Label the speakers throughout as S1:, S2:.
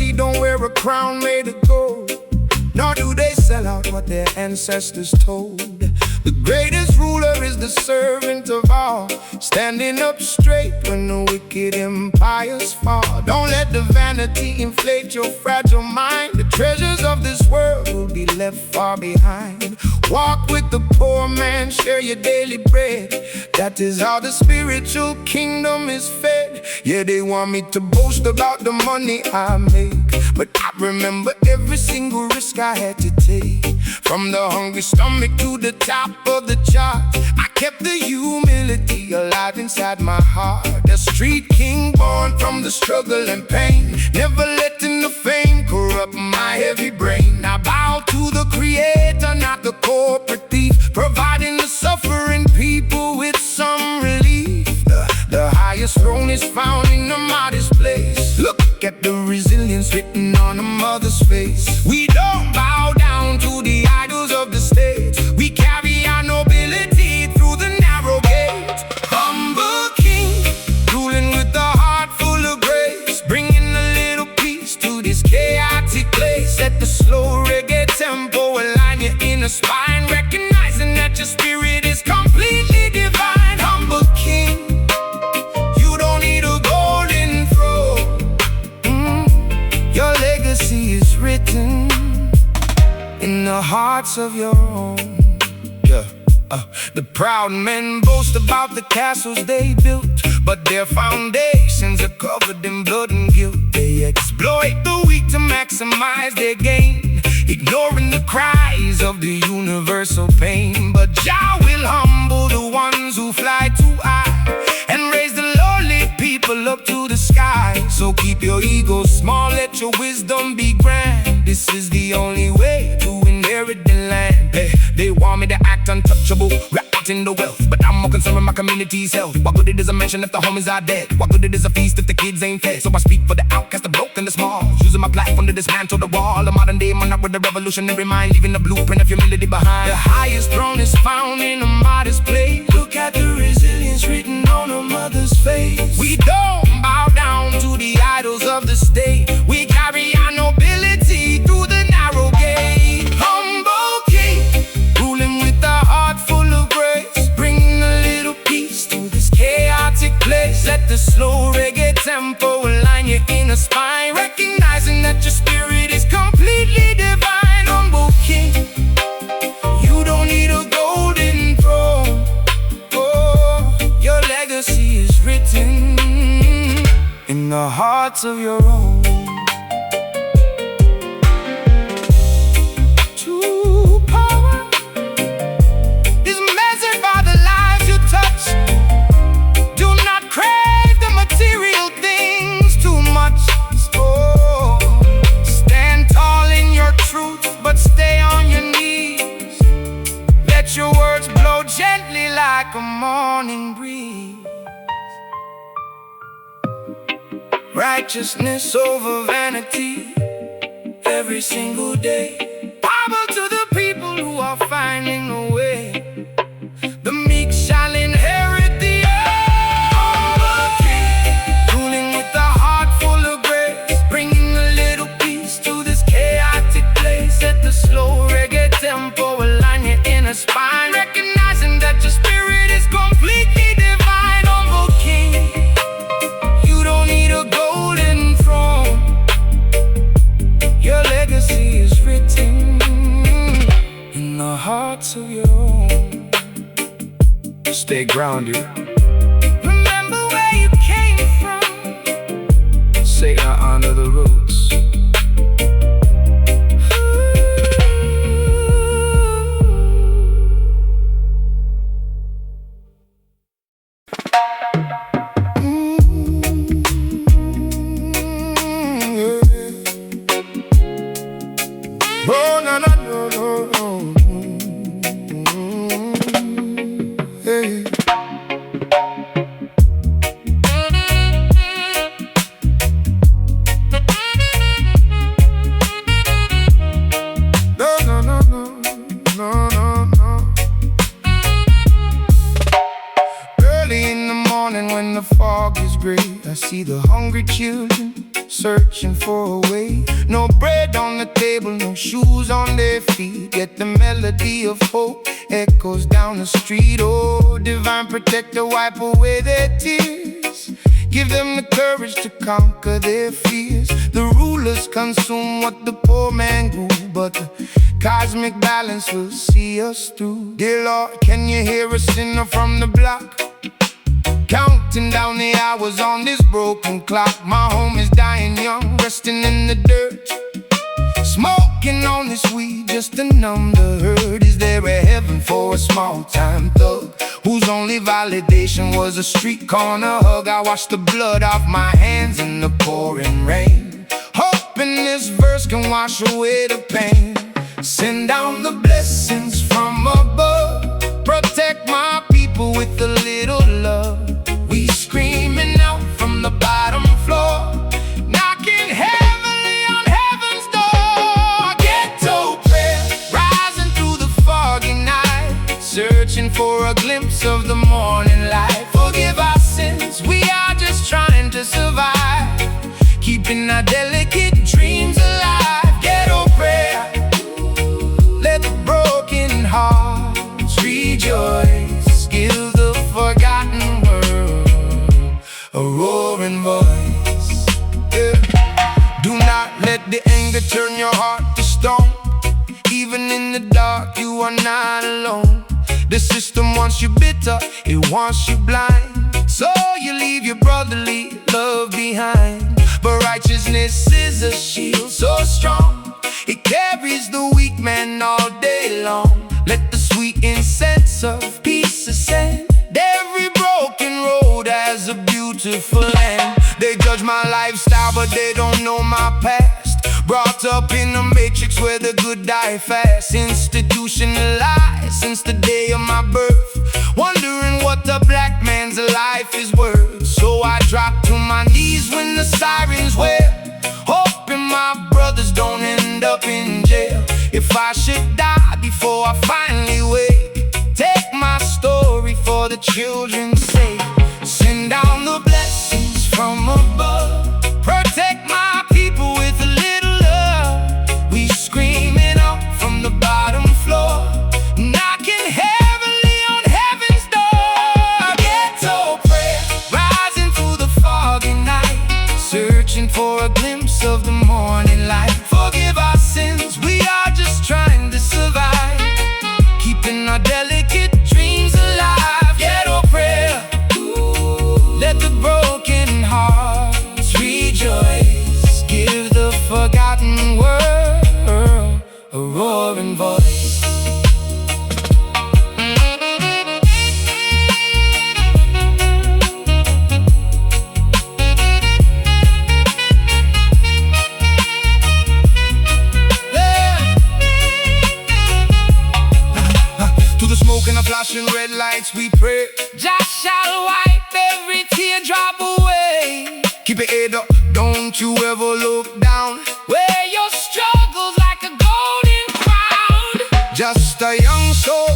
S1: royalty don't wear a crown made of gold, nor do they sell out what their ancestors told. The greatest ruler is the servant of all, standing up straight when the wicked empires fall. Don't let the vanity inflate your fragile mind. The treasures of this world will be left far behind. Walk with the poor man, share your daily bread. That is how the spiritual kingdom is fed. Yeah, they want me to boast about the money I make, but I remember every single risk I had to take. From the hungry stomach to the top of the charts, I kept the humility alive inside my heart. A street king born from the struggle and pain, never letting the fame corrupt my heavy brain. I bow to the creator, not the corporate thief, providing the suffering people with some relief. The highest throne is found in the modest place. Look at the resilience written on a mother's face. We don't bow down to the idols of the state. We carry our nobility through the narrow gate. Humble king, ruling with a heart full of grace, bringing a little peace to this chaotic place. Let the slow reggae tempo align your inner spine, recognizing that your spirit is completely divine. Humble king, you don't need a golden throne. Your legacy is written in the hearts of your own. Yeah. The proud men boast about the castles they built, but their foundations are covered in blood and guilt. They exploit the weak to maximize their gain, ignoring the cries of the universal pain. But Jah will humble the ones who fly too high and raise the lowly people up to the sky. So keep your ego small, let your wisdom be grand. This is the only way to inherit the land. They want me to act untouchable, wrapped in the wealth, but I'm more concerned with my community's health. What good it is a mansion if the homies are dead? What good it is a feast if the kids ain't fed? So I speak for the outcast, the broke and the small, using my platform to dismantle the wall. A modern day monarch with a revolutionary mind, leaving a blueprint of humility behind. The highest throne is found in a modest place. Look at the resilience written on a mother's face. We don't bow down to the idols of the state. We carry our nobility through the narrow gate. Humble king, ruling with a heart full of grace, bringing a little peace to this chaotic place. Let the slow reggae tempo align your inner spine, recognizing that your spirit is completely divine. Humble king, you don't need a golden throne. Oh, your legacy is written in the hearts of your own. True power is measured by the lives you touch. Do not crave the material things too much. Oh, stand tall in your truth, but stay on your knees. Let your words blow gently like a morning breeze. Righteousness over vanity every single day. Power to the people who are finding a way. The meek shall inherit the earth. Humble king, ruling with a heart full of grace, bringing a little peace to this chaotic place. Let the slow reggae tempo align your inner spine, recognizing that your spirit is completely divine. Humble king, you don't need a golden throne. Your legacy is written in the hearts of your own. Stay grounded. Remember where you came from. Say I honor the roots. Oh, no, no, no, no, no. Hey. No, no, no, no, no, no, no. Early in the morning when the fog is gray, I see the hungry children searching searching for a way. No bread on the table, no shoes on their feet, yet the melody of hope echoes down the street. Oh, divine protector, wipe away their tears, give them the courage to conquer their fears. The rulers consume what the poor man grew, but the cosmic balance will see us through. Dear Lord, can you hear a sinner from the block, counting down the hours on this broken clock? My home is dying young, resting in the dirt, smoking on this weed just to numb the hurt. Is there a heaven for a small-time thug whose only validation was a street corner hug? I washed the blood off my hands in the pouring rain, hoping this verse can wash away the pain. Send down the blessings from above, protect my people with a little love. We screaming out from the bottom floor, knocking heavily on heaven's door. Ghetto prayer, rising through the foggy night, searching for a glimpse of the morning light. Forgive our sins, we are just trying to survive, keeping our delicate dreams alive. Ghetto prayer, let the broken hearts rejoice, give the forgotten world a roaring voice. Yeah. Do not let the anger turn your heart to stone. Even in the dark, you are not alone. The system wants you bitter, it wants you blind, so you leave your brotherly love behind. But righteousness is a shield so strong, it carries the weak man all day long. Let the sweet incense of peace ascend. Every broken road has a beautiful end. They judge my lifestyle, but they don't know my past. Brought up in a matrix where the good die fast, institutionalized since the day of my birth, wondering what a black man's life is worth. So I drop to my knees when the sirens wail, hoping my brothers don't end up in jail. If I should die before I finally wake, take my story for the children's sake. Send down the blessings from above, protect my people with a little love. We screaming out from the bottom floor, knocking heavily on heaven's door. Ghetto prayer, rising through the foggy night, searching for a glimpse of the morning light. Forgive our sins, we are just trying to survive, keeping our delicate dreams alive. Ghetto prayer, let the broken hearts rejoice, give the forgotten world a roaring voice. To the smoke and the flashing red lights we pray, Jah shall wipe every teardrop away. Keep your head up, don't you ever look down, wear your struggles like a golden crown. Just a young soul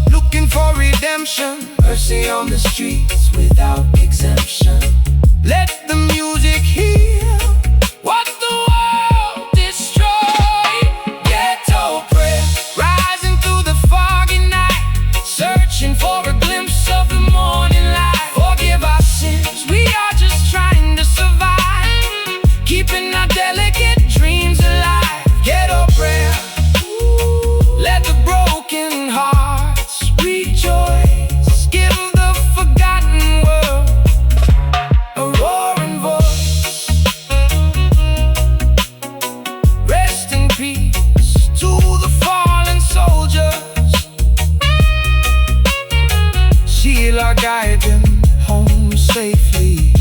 S1: looking for redemption, mercy on the streets without exemption. Let the music heal what the world destroyed. Ghetto prayer, rising through the foggy night, searching for a glimpse of the morning light. Forgive our sins, we are just trying to survive, keeping our delicate dreams alive. Ghetto prayer, let the broken hearts rejoice, give the forgotten world a roaring voice. Rest in peace to the fallen soldiers, Sheila guide them home safely.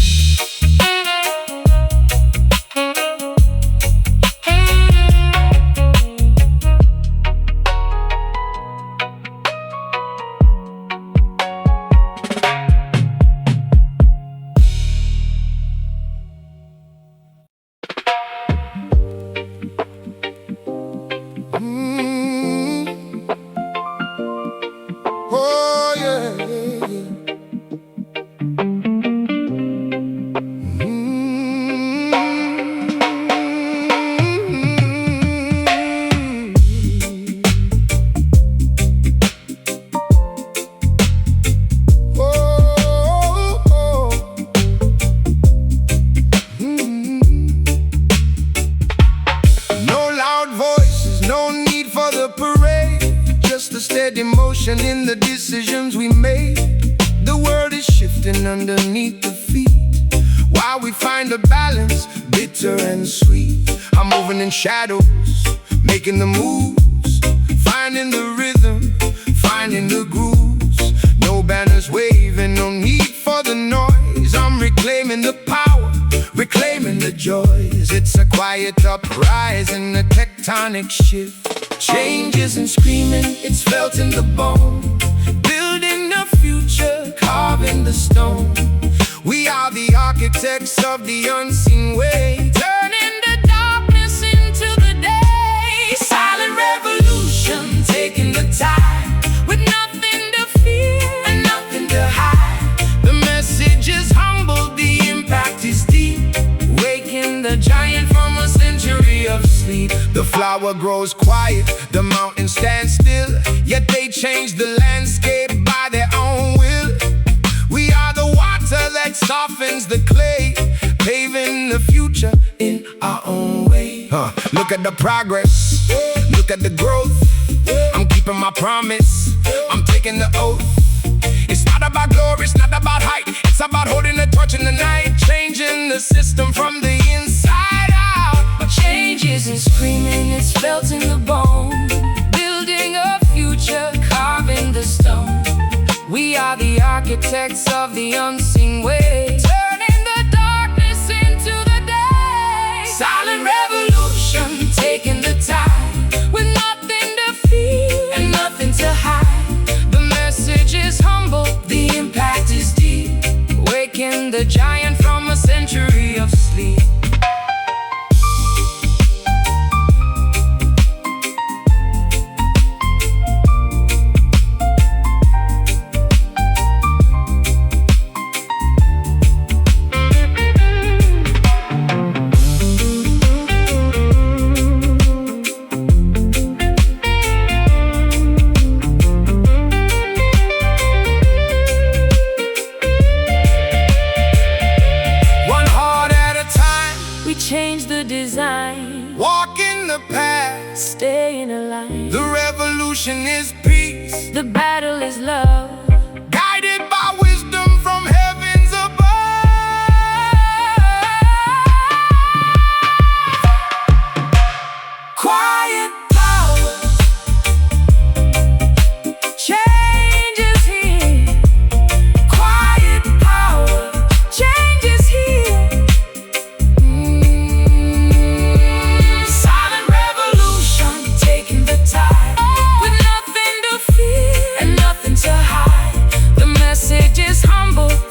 S1: a steady motion in the decisions we make. The world is shifting underneath the feet, while we find a balance, bitter and sweet. I'm moving in shadows, making the moves, finding the rhythm, finding the grooves. No banners waving, no need for the noise. I'm reclaiming the power, reclaiming the joys. It's a quiet uprising, a tectonic shift. Change isn't screaming, it's felt in the bone. Building a future, carving the stone. We are the architects of the unseen way, turning the darkness into the day. Silent revolution, taking the tide, with nothing to fear and nothing to hide. The message is humble, the impact is deep, waking the giant from a century of sleep. The flower grows quiet, the mountains stand still, yet they change the landscape by their own will. We are the water that softens the clay, paving the future in our own way. Look at the progress, look at the growth. I'm keeping my promise, I'm taking the oath. It's not about glory, it's not about height, it's about holding the torch in the night, changing the system from the inside out. But change isn't screaming, it's felt in the bone. Building a future, carving the stone. We are the architects of the unseen way, turning the darkness into the day. Silent revolution, taking the tide, with nothing to fear and nothing to hide. The message is humble, the impact is deep, waking the giant from a century of sleep.
S2: Change the design,
S1: walking the path,
S2: staying alive.
S1: The revolution is peace,
S2: the battle is love,
S1: guided by wisdom from heavens above. Quiet power,
S2: change is here. Quiet power, change is here.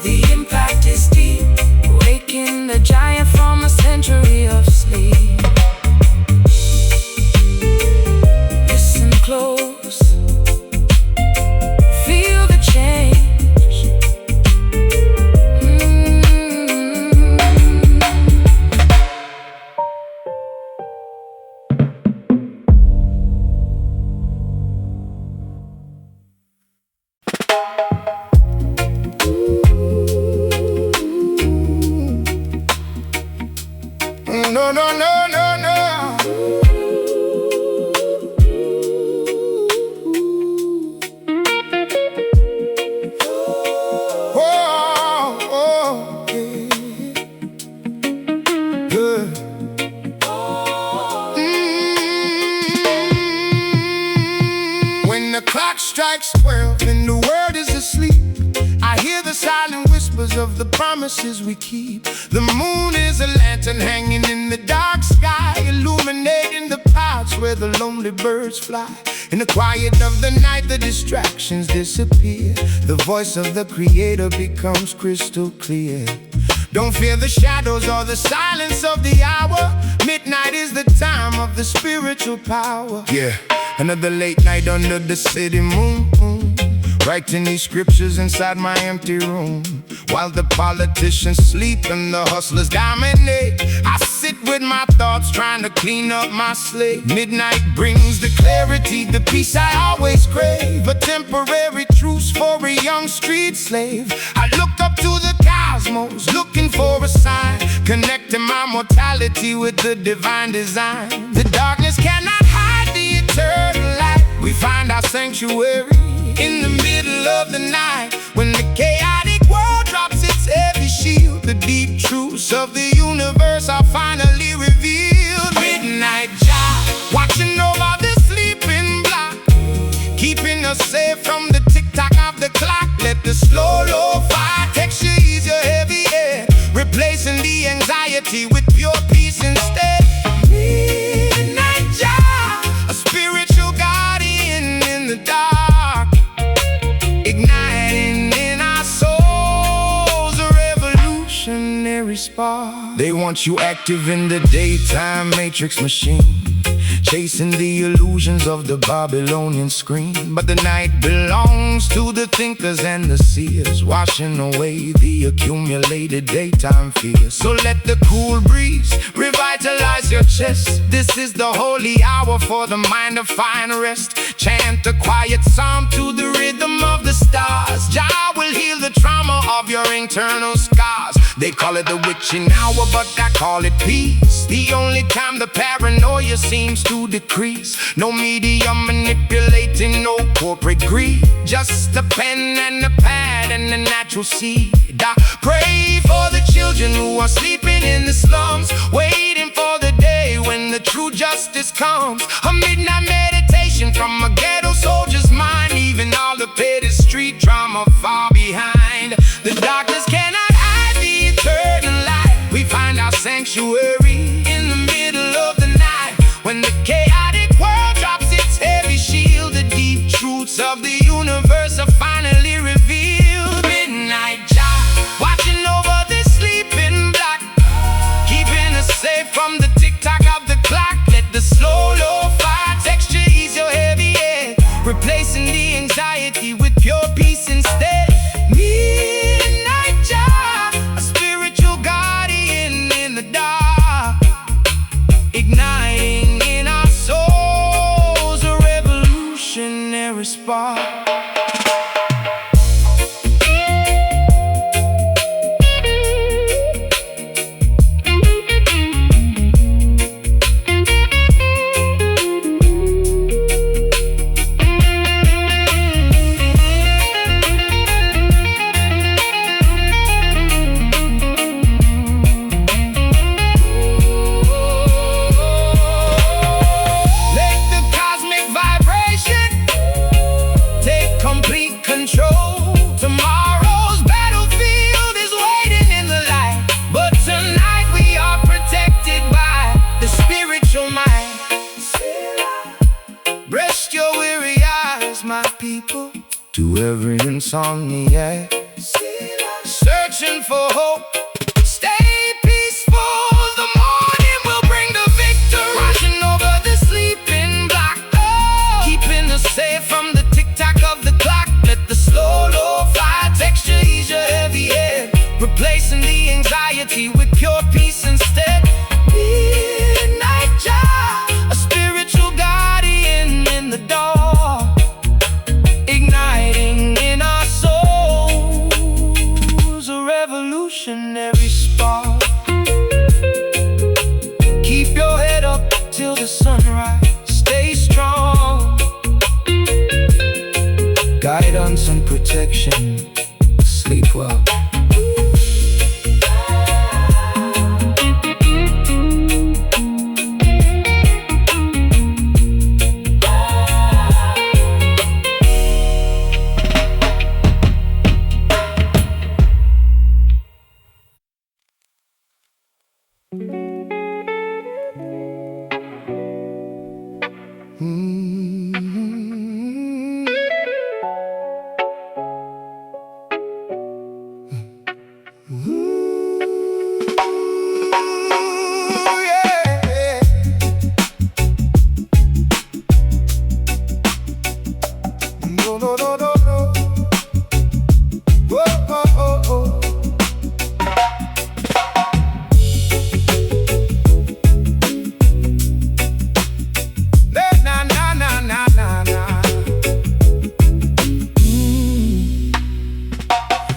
S1: The impact is deep,
S2: waking the giant from a century of sleep. Listen close, feel the change.
S1: No, no, no, no, no. Oh, oh, yeah. When the clock strikes 12 and the world is asleep, I hear the silent whispers of the promises we keep. The moon is a lantern hanging in the dark sky, illuminating the paths where the lonely birds fly. In the quiet of the night, the distractions disappear. The voice of the Creator becomes crystal clear. Don't fear the shadows or the silence of the hour. Midnight is the time of the spiritual power. Yeah, another late night under the city moon, writing these scriptures inside my empty room. While the politicians sleep and the hustlers dominate, I sit with my thoughts trying to clean up my slate. Midnight brings the clarity, the peace I always crave, a temporary truce for a young street slave. I look up to the cosmos, looking for a sign, connecting my mortality with the divine design. The darkness cannot hide the eternal light. We find our sanctuary in the middle of the night, when the chaotic world drops its heavy shield. The deep truths of the universe are finally revealed. Midnight Jah, watching over the sleeping block, keeping us safe from the tick-tock of the clock. Let the slow lo-fi texture ease your heavy head, replacing the anxiety with pure peace instead. Midnight Jah, a spiritual guardian in the dark, igniting in our souls a revolutionary spark. They want you active in the daytime matrix machine, chasing the illusions of the Babylonian screen. But the night belongs to the thinkers and the seers, washing away the accumulated daytime fears. So let the cool breeze revitalize your chest. This is the holy hour for the mind to find rest. Chant a quiet psalm to the rhythm of the stars. Jah will heal the trauma of your internal scars. They call it the witching hour, but I call it peace. The only time the paranoia seems to decrease. No media manipulating, no corporate greed, just a pen and a pad and a natural seed. I pray for the children who are sleeping in the slums, waiting for the day when the true justice comes. A midnight meditation from a ghetto soldier's mind, leaving all the petty street drama far behind. The darkness cannot hide the eternal light. We find our sanctuary in the middle of the night, when the chaotic world drops its heavy shield. The deep truths of the universe are finally revealed. Midnight Jah, watching over the sleeping block, keeping us safe from the tick-tock of the clock. Let the slow lo-fi texture ease your heavy head, replacing the anxiety with pure peace instead. Midnight Jah, a spiritual guardian in the dark, igniting in our souls a revolutionary spark. Tomorrow's battlefield is waiting in the light, but tonight we are protected by the spiritual might. Rest your weary eyes, my people, to every insomniac searching for hope. Stay peaceful, the morning will bring the victory. Watching over the sleeping block, keeping us safe from the tick-tock of the clock. Let the slow lo-fi texture ease your heavy head, replacing the anxiety with pure peace instead. Midnight Jah, a spiritual guardian in the dark, igniting in our souls a revolutionary spark. Keep your head up till the sunrise, stay strong. Guidance and protection, sleep well.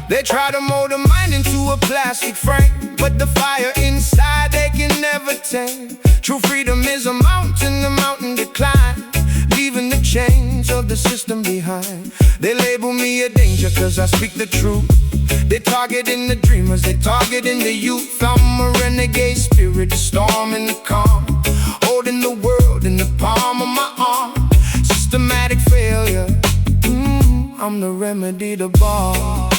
S1: They try to mold a mind into a plastic frame, but the fire inside they can never tame. True freedom is a mountain, the mountain decline, leaving the chains of the system behind. They label me a danger cause I speak the truth. They targeting the dreamers, they targeting the youth. I'm a renegade spirit, the storm and the calm, holding the world in the palm of my arm. Systematic failure, I'm the remedy to bar.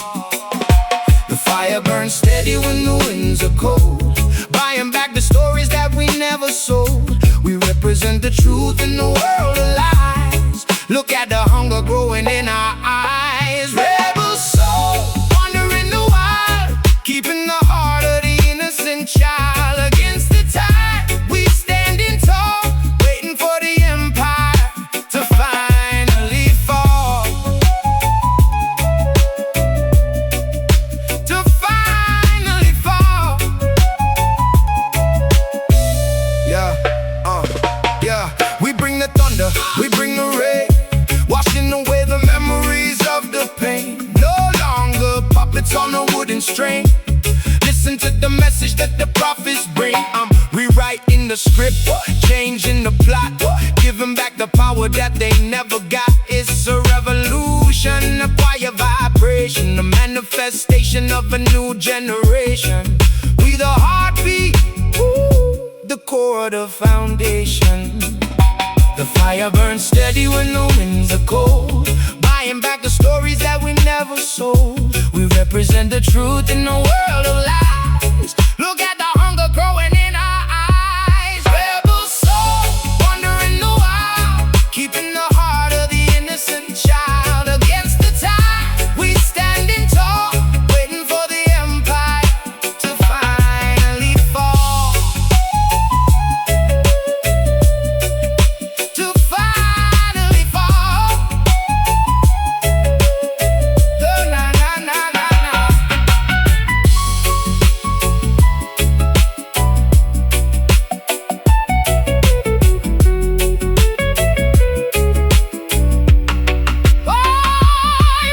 S1: The fire burns steady when the winds are cold, buying back the stories that we never sold. We represent the truth in the world of lies. Look at the hunger growing in our eyes. Rebel soul, wandering the wild, keeping the heart of the innocent child against the tide. We standing tall, waiting for the empire to finally fall. To finally fall. Yeah, we bring the thunder, we bring the rain, washing away the memories of the pain. No longer puppets on a wooden string. Listen to the message that the prophets bring. I'm rewriting the script, changing the plot, giving back the power that they never got. It's a revolution, a quiet vibration, a manifestation of a new generation. We the heartbeat, the core of the foundation. The fire burns steady when the winds are cold, buying back the stories that we never sold. We represent the truth in a world of lies. Look at the hunger growing in our eyes. Rebel soul, wandering the wild, keeping the heart of the innocent child against the tide. We standing tall, waiting for the empire to finally fall. To finally fall. Na na na na na.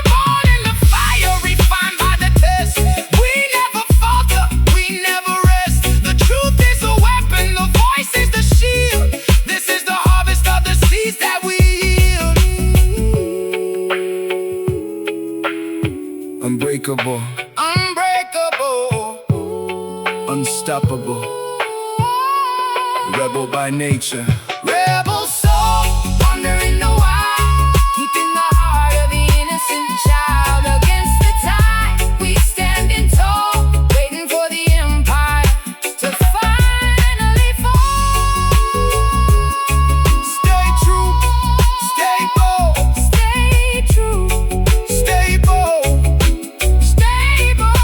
S1: Born in the fire, refined by the test. We never falter, we never rest. The truth is a weapon, the voice is the shield. This is the harvest of the seeds that we yield. Unbreakable, unbreakable, unstoppable, rebel by nature. Rebel soul, wandering the wild, keeping the heart of the innocent child against the tide. We standing tall, waiting for the empire to finally fall. Stay true, stay bold, stay true, stay bold, stay bold.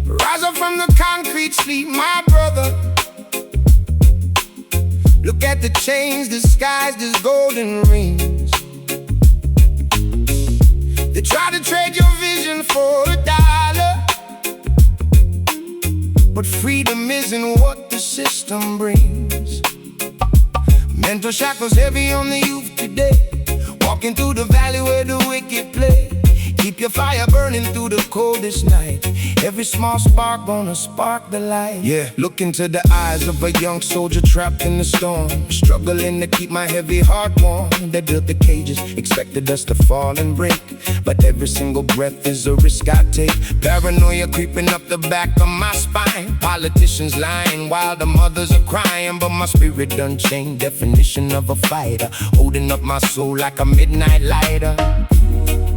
S1: Rise up from the concrete sleep, my brother. Look at the chains disguised as golden rings. They try to trade your vision for $1, but freedom isn't what the system brings. Mental shackles heavy on the youth today, walking through the valley where the wicked play. Keep your fire burning through the coldest night. Every small spark gonna spark the light. Yeah, look into the eyes of a young soldier trapped in the storm, struggling to keep my heavy heart warm. They built the cages, expected us to fall and break, but every single breath is a risk I take. Paranoia creeping up the back of my spine. politicians lying while the mothers are crying, but my spirit done changed. Definition of a fighter, holding up my soul like a midnight lighter.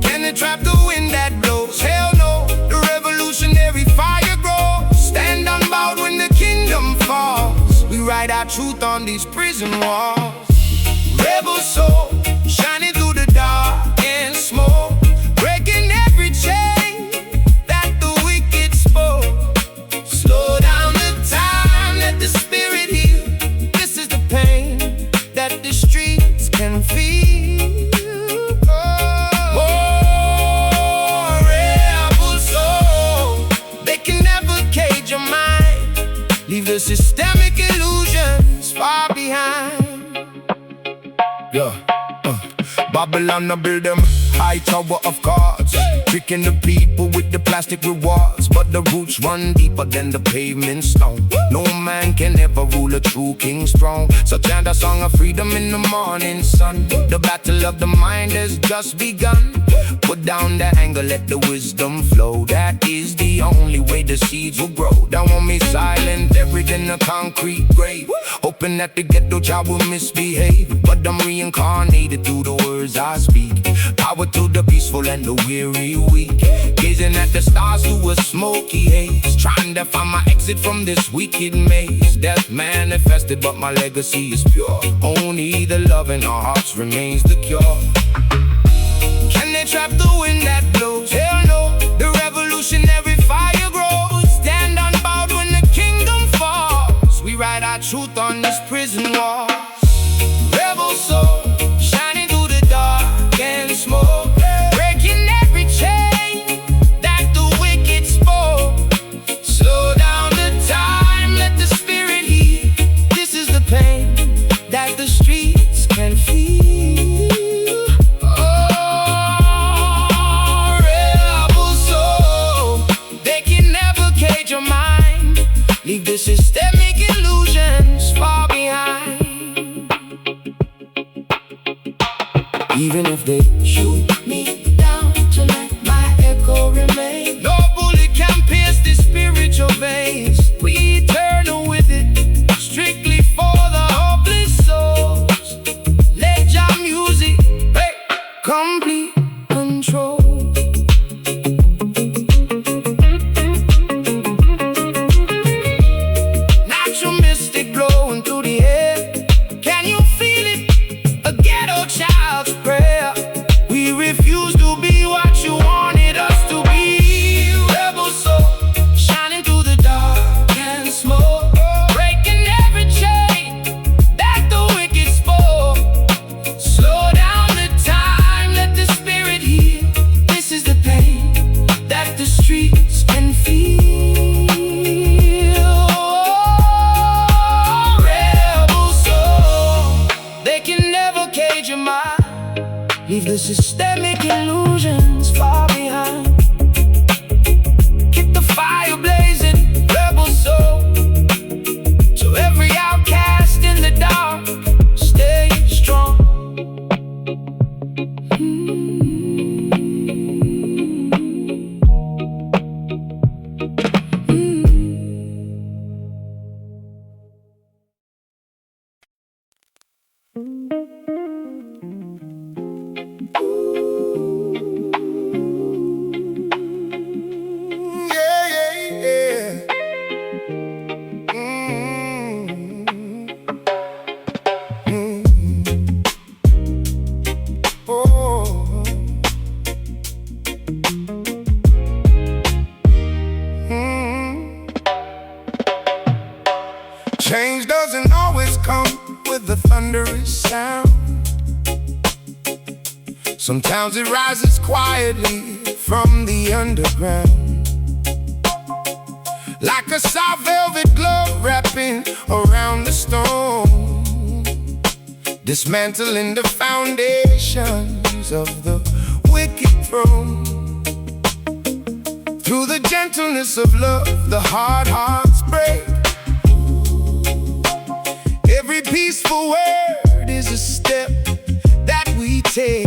S1: Can they trap the wind that blows? Hell no, the revolutionary fire grows. Stand unbowed when the kingdom falls. We write our truth on these prison walls. Rebel soul, shining through the dark and smoke, breaking every chain that the wicked spoke. Slow down the time, let the spirit heal. This is the pain that the streets can feel. Oh, rebel soul, they can never cage your mind. Leave the systemic illusions far behind. Yeah, Babylon build them high tower of cards, tricking the people with the plastic rewards. But the roots run deeper than the pavement stone. No man can ever rule a true king's throne. So chant a song of freedom in the morning sun. The battle of the mind has just begun. Put down the anger, let the wisdom flow. That is the only way the seeds will grow. Don't want me silent, buried in a concrete grave, hoping that the ghetto child will misbehave. But I'm reincarnated through the words I speak. Power to the peaceful and the weary weak, gazing at the stars through a smoky haze, trying to find my exit from this wicked maze. Death manifested, but my legacy is pure. Only the love in our hearts remains the cure. Can they trap the wind that blows? Hell no, the revolutionary fire grows. Stand unbowed when the kingdom falls. We write our truth on these prison walls. Rebel soul, shining through the dark and smoke, breaking every chain that the wicked spoke. Slow down the time, let the spirit heal. This is the pain that the streets can feel. Oh, rebel soul, they can never cage your mind. Leave the systemic illusions far behind. Even if they shoot me down to let my echo remain, no bullet can pierce the spiritual veins. We eternal with it, strictly for the hopeless souls. Let your music take complete control. Natural mystic blowing through the air. Can you feel it? A ghetto child's prayer. We refuse to be what you wanted us to be. Rebel soul, shining through the dark and smoke, breaking every chain that the wicked spoke. Slow down the time, let the spirit heal. This is the pain that the streets can feel. Oh, rebel soul, they can never cage your mind. Leave the systemic illusions far behind. Keep the fire blazing, rebel soul. So every outcast in the dark, stay strong. Change doesn't always come with a thunderous sound. Sometimes it rises quietly from the underground, like a soft velvet glove wrapping around the stone, dismantling the foundations of the wicked throne. Through the gentleness of love, the hard hearts break. Every peaceful word is a step that we take.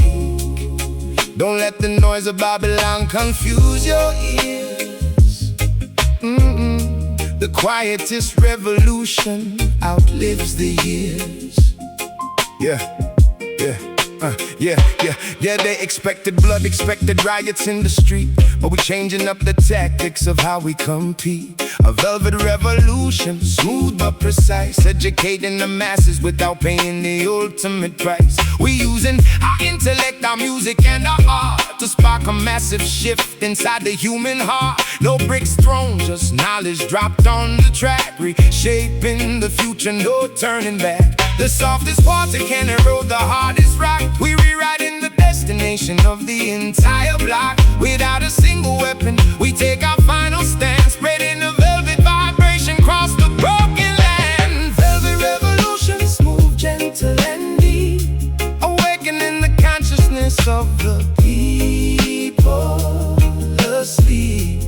S1: Don't let the noise of Babylon confuse your ears. The The quietest revolution outlives the years. Yeah, yeah. Yeah, they expected blood, expected riots in the street, but we changing up the tactics of how we compete. A velvet revolution, smooth but precise, educating the masses without paying the ultimate price. We using our intellect, our music, and our art to spark a massive shift inside the human heart. No bricks thrown, just knowledge dropped on the track, reshaping the future, no turning back. The softest water can erode the hardest rock. We rewriting the destination of the entire block. Without a single weapon, we take our final stand, spreading a velvet vibration across the broken land. Velvet revolution, smooth, gentle, and deep, awakening the consciousness of the people asleep.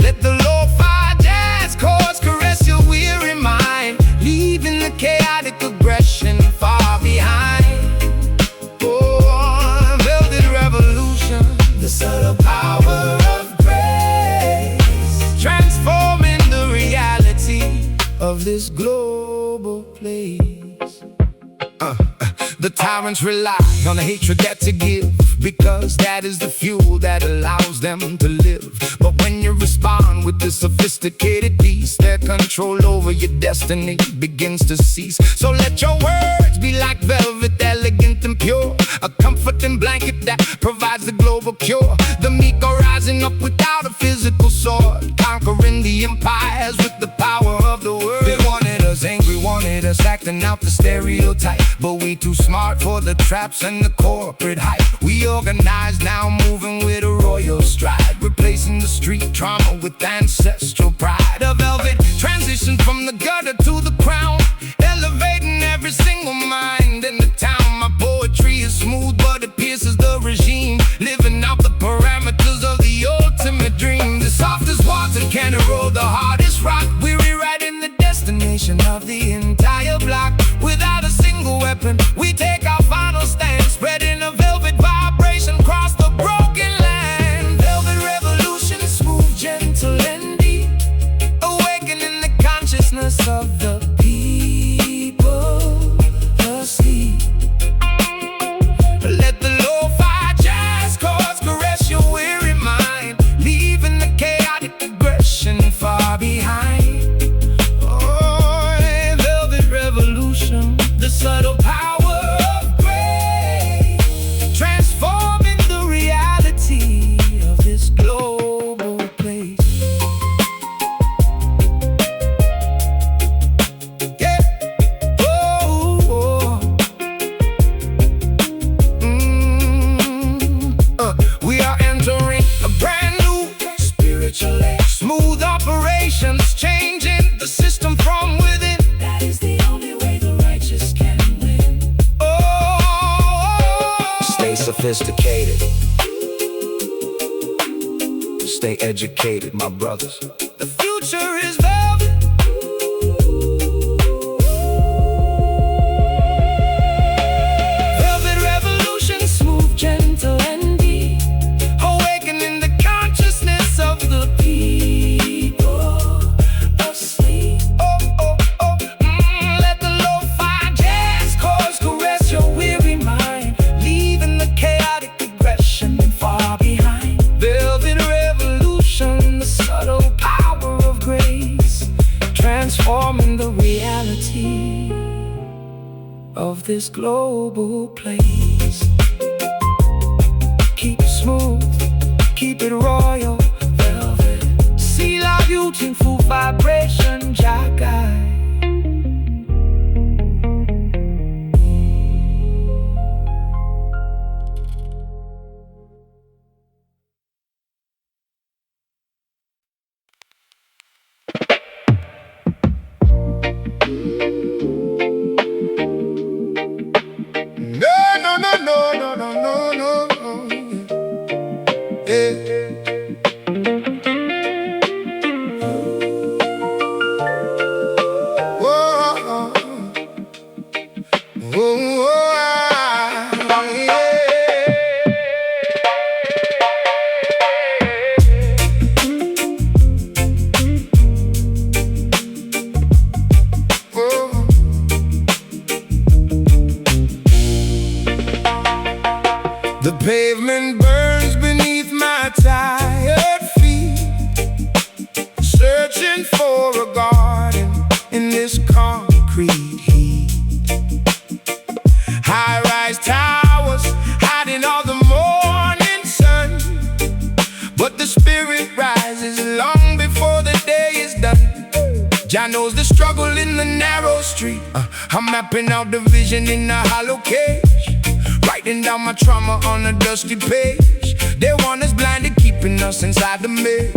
S1: Let the lo-fi jazz chords caress your weary mind, leaving the chaotic aggression far behind. Oh, velvet revolution, the subtle power of grace, transforming the reality of this global place. The tyrants rely on the hatred that to give, because that is the fuel that allows them to live. But when you respond with the sophisticated peace, their control over your destiny begins to cease. So let your words be like velvet, elegant and pure, a comforting blanket that provides the global cure. The meek are rising up without a physical sword, conquering the empires with the power of the word. They wanted us angry, wanted us acting out the stereotype, but we too smart for the traps and the corporate hype. We organize now, moving with a royal stride, replacing the street trauma with ancestral pride. A velvet transition from the gutter to the crown, elevating every single mind in the town. My poetry is smooth, but it pierces the regime, living out the parameters of the ultimate dream. The softest water can erode the hardest rock. We're rewriting the destination of the entire block. Without a single weapon, we take our final stand, spreading a velvet vibration across the broken land. Velvet revolution, smooth, gentle, and deep, awakening the consciousness of the people asleep. Let the lo-fi jazz chords caress your weary mind, leaving the chaotic aggression far behind. Oh, velvet revolution, the subtle power of grace, transforming the reality of this global place. Yeah. Oh, oh. We are entering a brand new spiritual age. Smooth operations, changing the system from within. That is the only way the righteous can win. Oh, stay sophisticated, stay educated, my brothers. The future is velvet. Velvet revolution, smooth, gentle, and deep, awakening the consciousness of the people asleep. Oh, oh, oh. Let the lo-fi jazz chords caress your weary mind, leaving the chaotic aggression far behind. Velvet revolution, the subtle power of grace, transforming the reality of this global place. Keep it smooth, keep it royal, velvet. See la beautiful vibration, jagai. No. Yeah. Pavement burns beneath my tired feet, searching for a garden in this concrete heat. High-rise towers hiding all the morning sun, but the spirit rises long before the day is done. Jah knows the struggle in the narrow street. I'm mapping out the vision in a hollow cage, writing down my trauma on a dusty page. They want us blinded, keeping us inside the maze.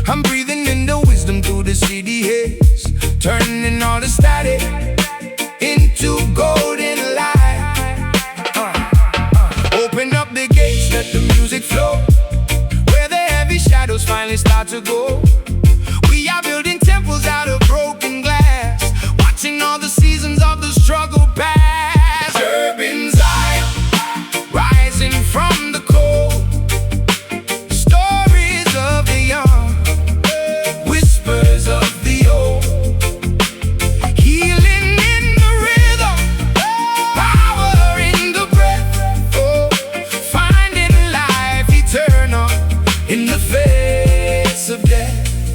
S1: I'm breathing in the wisdom through the city haze, turning all the static into golden light. Open up the gates, let the music flow, where the heavy shadows finally start to go. We are building temples out of broken glass, watching all the seasons of the struggle pass. Urban Zion, rising from the cold, stories of the young, whispers of the old, healing in the rhythm, power in the breath, oh, finding life eternal in the face of death.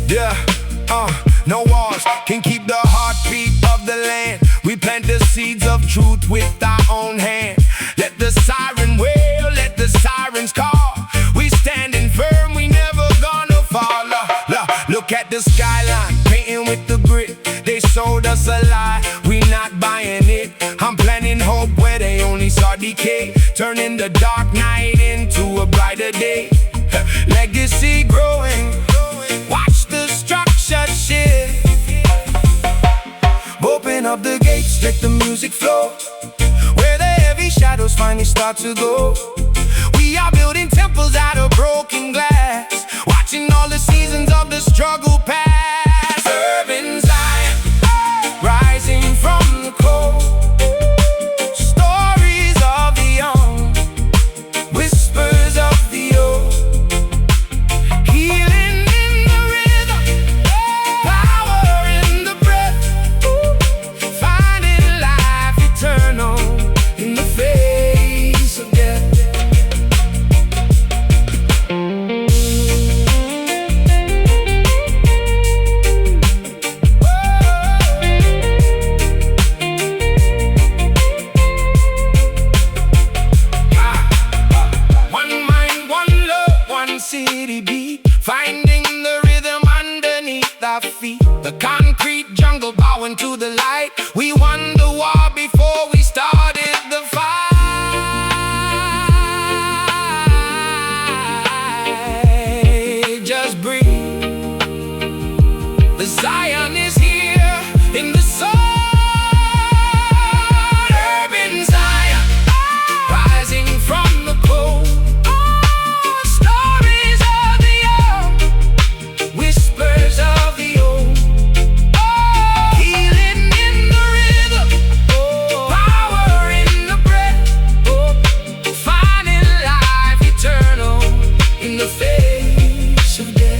S1: Yeah, no walls can keep the heartbeat of the land. We plant the seeds of truth with our own hand. Let the siren wail, let the sirens call. We standing firm, we never gonna fall. Look at the skyline, painting with the grit. They sold us a lie, we not buying it. I'm planting hope where they only saw decay, turning the dark night into a brighter day. Legacy growing, watch the structure shift. Open up the gates, let the music flow, where the heavy shadows finally start to go. We are building temples out of broken glass, watching all the seasons of the struggle pass. Urban Zion, rising from the cold, stories of the young, whispers of the old, healing in the rhythm, power in the breath, finding life eternal in the face of death. One mind, one love, one city beat, finding the rhythm underneath our feet. The concrete jungle bowing to the light. We won the war before we started the fight. Just breathe. The Zion is here in the soul. Urban Zion, rising from the cold, stories of the young, whispers of the old, healing in the rhythm, power in the breath, finding life eternal in the face of death.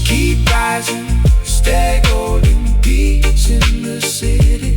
S1: Keep rising, stay golden, peace in the city.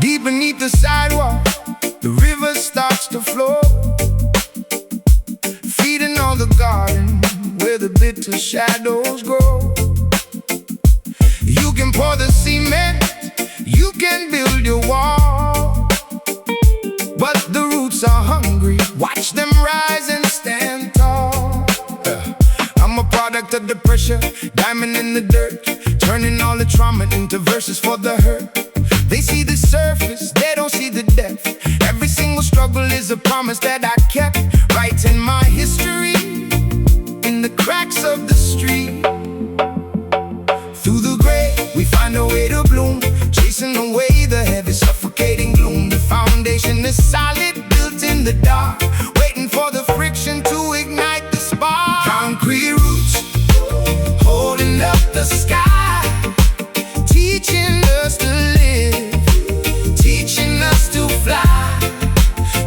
S1: Deep beneath the sidewalk, the river starts to flow, feeding all the garden where the bitter shadows grow. You can pour the cement, you can build your wall, but the roots are hungry, watch them rise and stand tall. I'm a product of the pressure, diamond in the dirt, turning all the trauma into verses for the hurt. They see the surface, they don't see the depth. Every single is a promise that I kept, writing my history in the cracks of the street. Through the gray, we find a way to bloom, chasing away the heavy, suffocating gloom. The foundation is solid, built in the dark, waiting for the friction to ignite the spark. Concrete roots, holding up the sky, teaching us to live, teaching us to fly.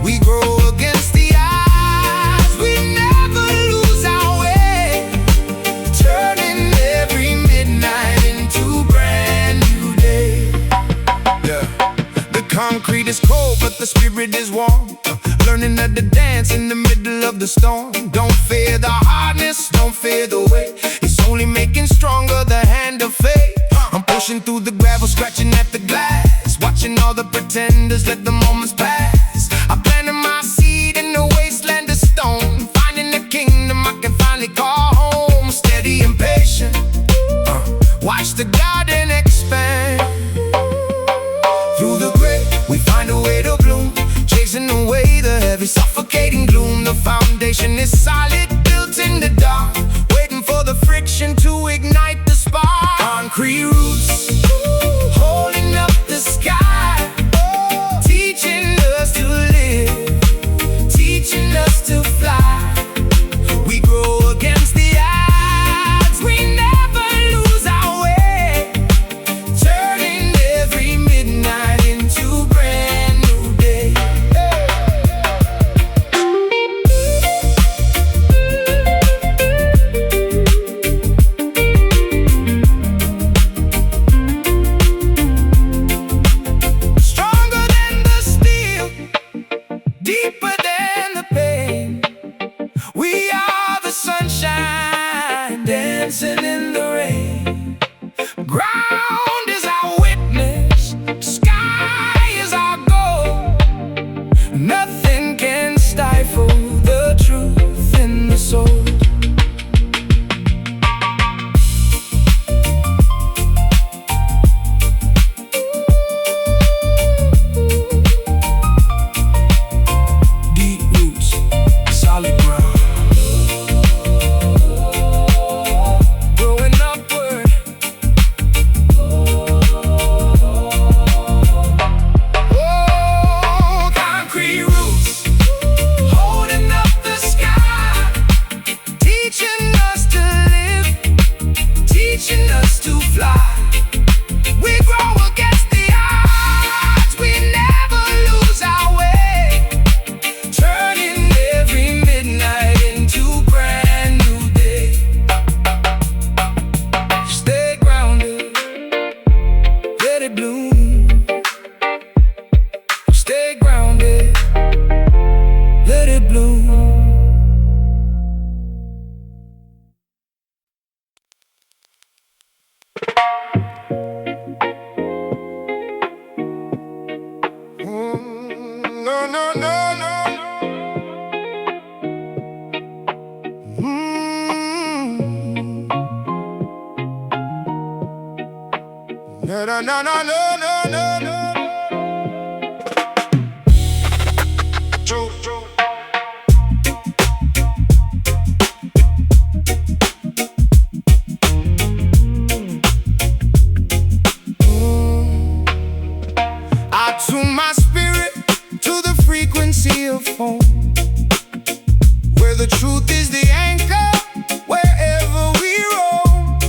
S1: We grow against the odds, we never lose our way, turning every midnight into brand new day. Yeah. The concrete is cold, but the spirit is warm, learning how to dance in the middle of the storm. Don't fear the hardness, don't fear the weight, it's only making stronger the hand of fate. I'm pushing through the gravel, scratching at the glass, watching all the pretenders let the moments pass. I planted my seed in the wasteland of stone, finding the kingdom I can finally call home. Steady and patient, watch the garden expand. Through the gray, we find a way to bloom, chasing away the heavy, suffocating gloom. The foundation is solid, built in the dark, waiting for the friction to ignite the spark. Concrete roots, holding up the sky, teaching us to live, teaching us to fly. We grow against the odds, we never lose our way, turning every midnight into brand new day. Stronger than the steel, deeper than the pain. We are the sunshine, dancing in the rain. Ground is our witness, sky is our goal. Nothing can stifle the truth in the soul. Deep roots, solid ground, growing upward. Oh, concrete roots, holding up the sky, teaching us to live, teaching us to fly. We grow against the odds, we never lose our way, turning every midnight into brand new day. Stay grounded, let it bloom. Stay grounded, let it bloom. No, no, no, no. No, no, no, no, no, no, no. True, true. I tune my spirit to the frequency of home, where the truth is the anchor, wherever we roam.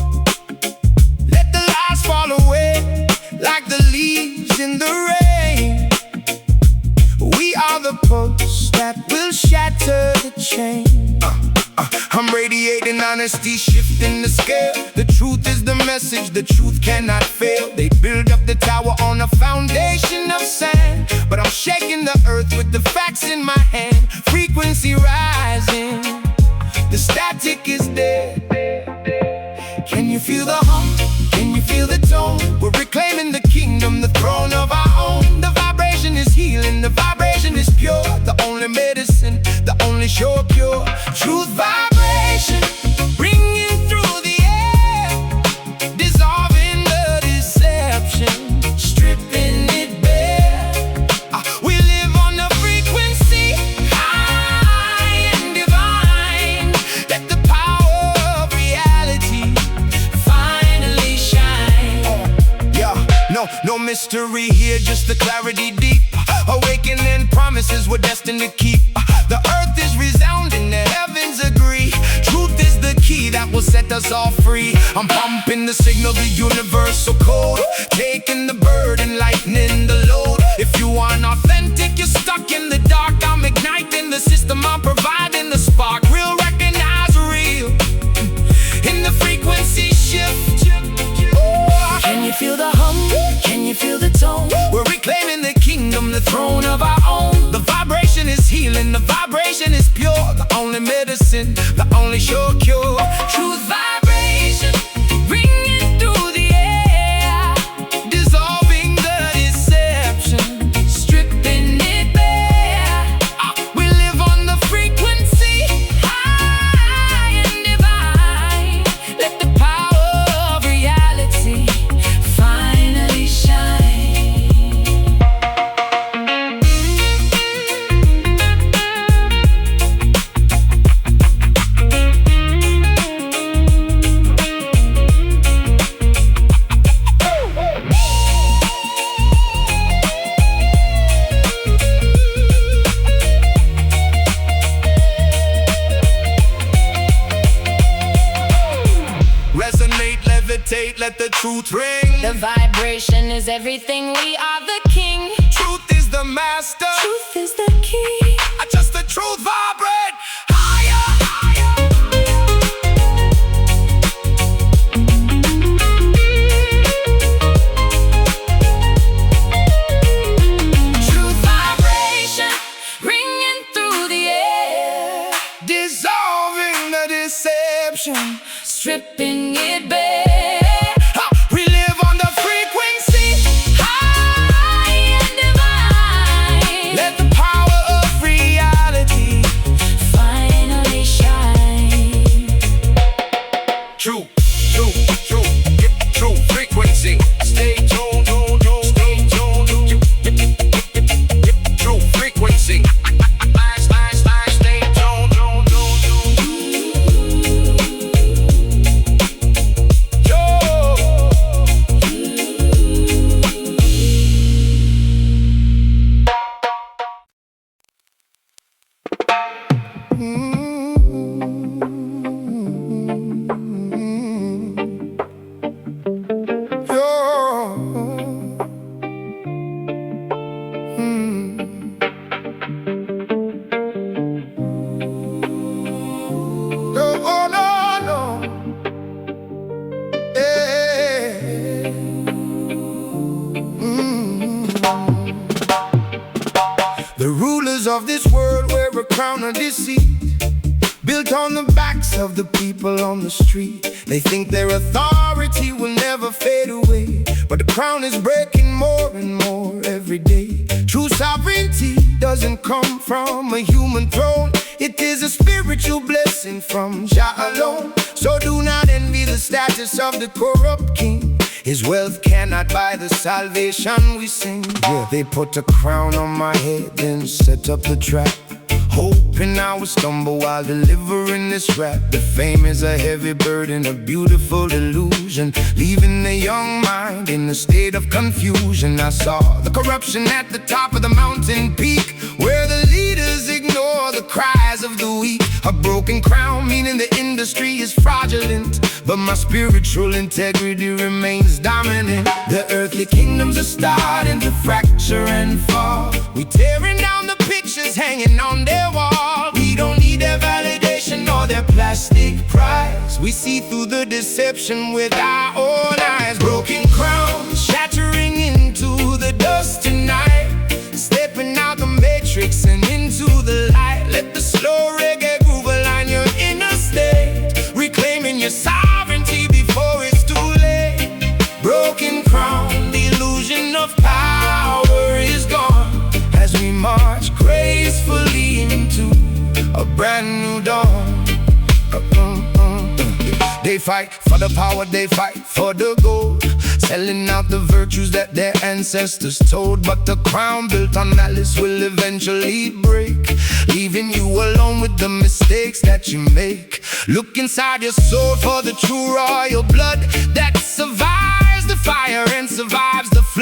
S1: Let the lies fall away like the leaves in the rain. We are the pulse that will shatter the chain. I'm radiating honesty, shifting the scale. The truth is the message, the truth cannot fail. They build up the tower on a foundation of sand, but I'm shaking the earth with the facts in my hand. Frequency rising, the static is dead. Can you feel the hum? Can you feel the tone? We're reclaiming the kingdom, the throne of our own. The vibration is healing, the vibration is pure. The only medicine, the only sure cure. Truth vibration, ringing through the air, dissolving the deception, stripping it bare. We live on the frequency No mystery here, just the clarity deep. Awakening promises we're destined to keep. The earth is resounding, the heavens agree. Truth is the key that will set us all free. I'm pumping the signal, the universal code, taking the burden, lightening the load. If you aren't authentic, you're stuck in the dark. I'm igniting the system, I'm providing the spark. Real recognize real in the frequency shift.
S2: Can you feel the hum? Can you feel the tone?
S1: We're reclaiming the kingdom, the throne of our own. The vibration is healing, the vibration is pure. The only medicine, the only sure cure.
S2: Truth vibration, ringing through the air,
S1: Dissolving the deception,
S2: stripping it bare.
S1: we live on the frequency.
S2: High and divine, let the power of reality finally shine.
S1: Resonate, levitate, let the truth ring.
S2: The vibration is everything, we are the king.
S1: Truth is the master.
S2: Truth is the key.
S1: Just the truth vibrate higher, higher.
S2: Truth vibration, ringing through the air,
S1: Dissolving the deception.
S2: stripping it bare.
S1: We live on the frequency.
S2: High and divine,
S1: Let the power of reality.
S2: finally shine.
S1: True, true, true, true frequency. Stay tuned, stay tuned. True frequency. Stay tuned. The rulers of this world wear a crown of deceit, built on the backs of the people on the street. They think their authority will never fade away, but the crown is breaking more and more every day. True sovereignty doesn't come from a human throne. It is a spiritual blessing from Jah alone. So do not envy the status of the corrupt king. His wealth cannot buy the salvation we sing. Yeah, they put a crown on my head, then set up the trap, hoping I would stumble while delivering this rap. The fame is a heavy burden, a beautiful delusion, leaving the young mind in a state of confusion. I saw the corruption at the top of the mountain peak, where the leaders ignore the cries of the weak. A broken crown, meaning the industry is fraudulent, but my spiritual integrity remains dominant. The earthly kingdoms are starting to fracture and fall. We tearing down the pictures hanging on their wall. We don't need their validation or their plastic prize. We see through the deception with our own eyes. Broken crowns shattering into the dust tonight, stepping out the matrix and into the light. Let the slow reggae groove align your inner state, reclaiming your sovereignty before it's too late. Broken crown, the illusion of power is gone, as we march gracefully into a brand new dawn. They fight for the power, they fight for the gold, selling out the virtues that their ancestors told. But the crown built on malice will eventually break, leaving you alone with the mistakes that you make. Look inside your soul for the true royal blood that survives the fire and survives the flood.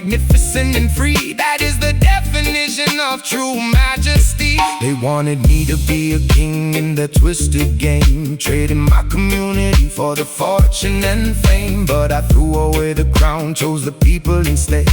S1: magnificent and free. That is the definition of true majesty. They wanted me to be a king in their twisted game, trading my community for the fortune and fame. But I threw away the crown, chose the people instead,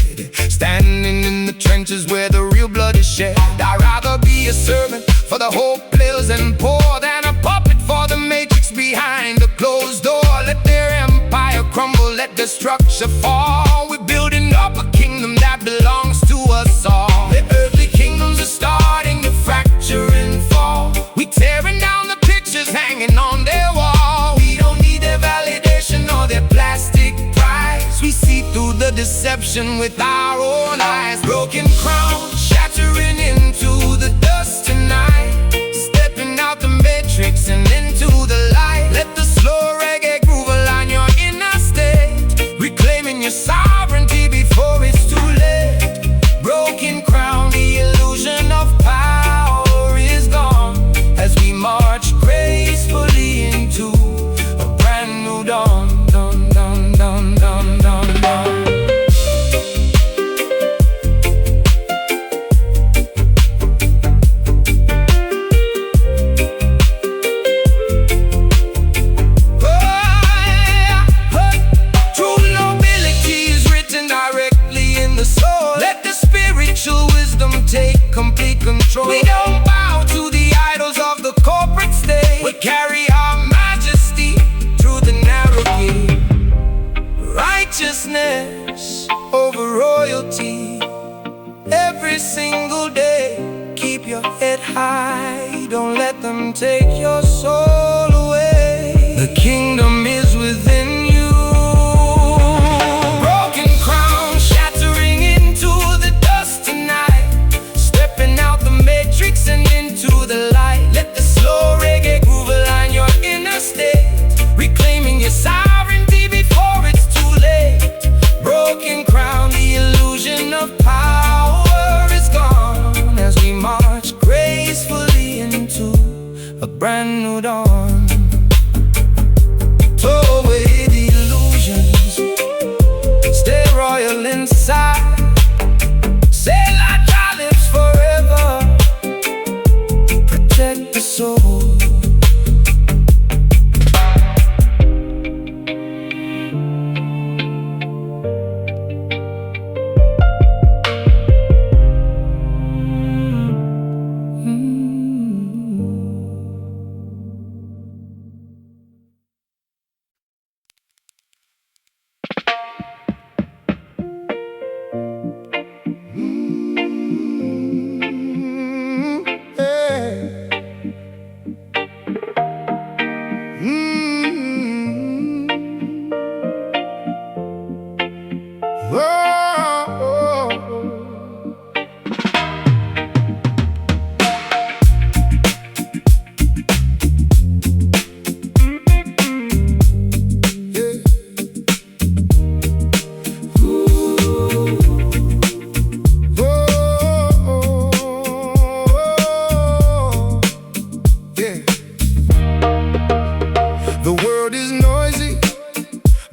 S1: standing in the trenches where the real blood is shed. I'd rather be a servant for the hopeless and poor than a puppet for the matrix behind the closed door. Let their empire crumble, let the structure fall. We're building up a kingdom that belongs to us all. The earthly kingdoms are starting to fracture and fall. We tearing down the pictures hanging on their wall. We don't need their validation or their plastic prize. We see through the deception with our own eyes. Broken crowns shattering into the dust tonight, stepping out the matrix and into the light. Let the slow reggae groove align your inner state, reclaiming your sovereignty before it's too late. Broken crown, the illusion of power is gone as we march gracefully into a brand new dawn. Dawn, dawn, dawn, dawn, dawn, dawn. Take complete control. We don't bow to the idols of the corporate state. We carry our majesty through the narrow gate. Righteousness over royalty. Every single day, keep your head high. Don't let them take your soul away. The kingdom is within you. Broken crown shattering into the dust tonight, out the matrix and into the light. Let the slow reggae groove align your inner state, reclaiming your sovereignty before it's too late. Broken crown, the illusion of power is gone as we march gracefully into a brand new dawn. Throw away the illusions, stay royal inside. Protect the soul.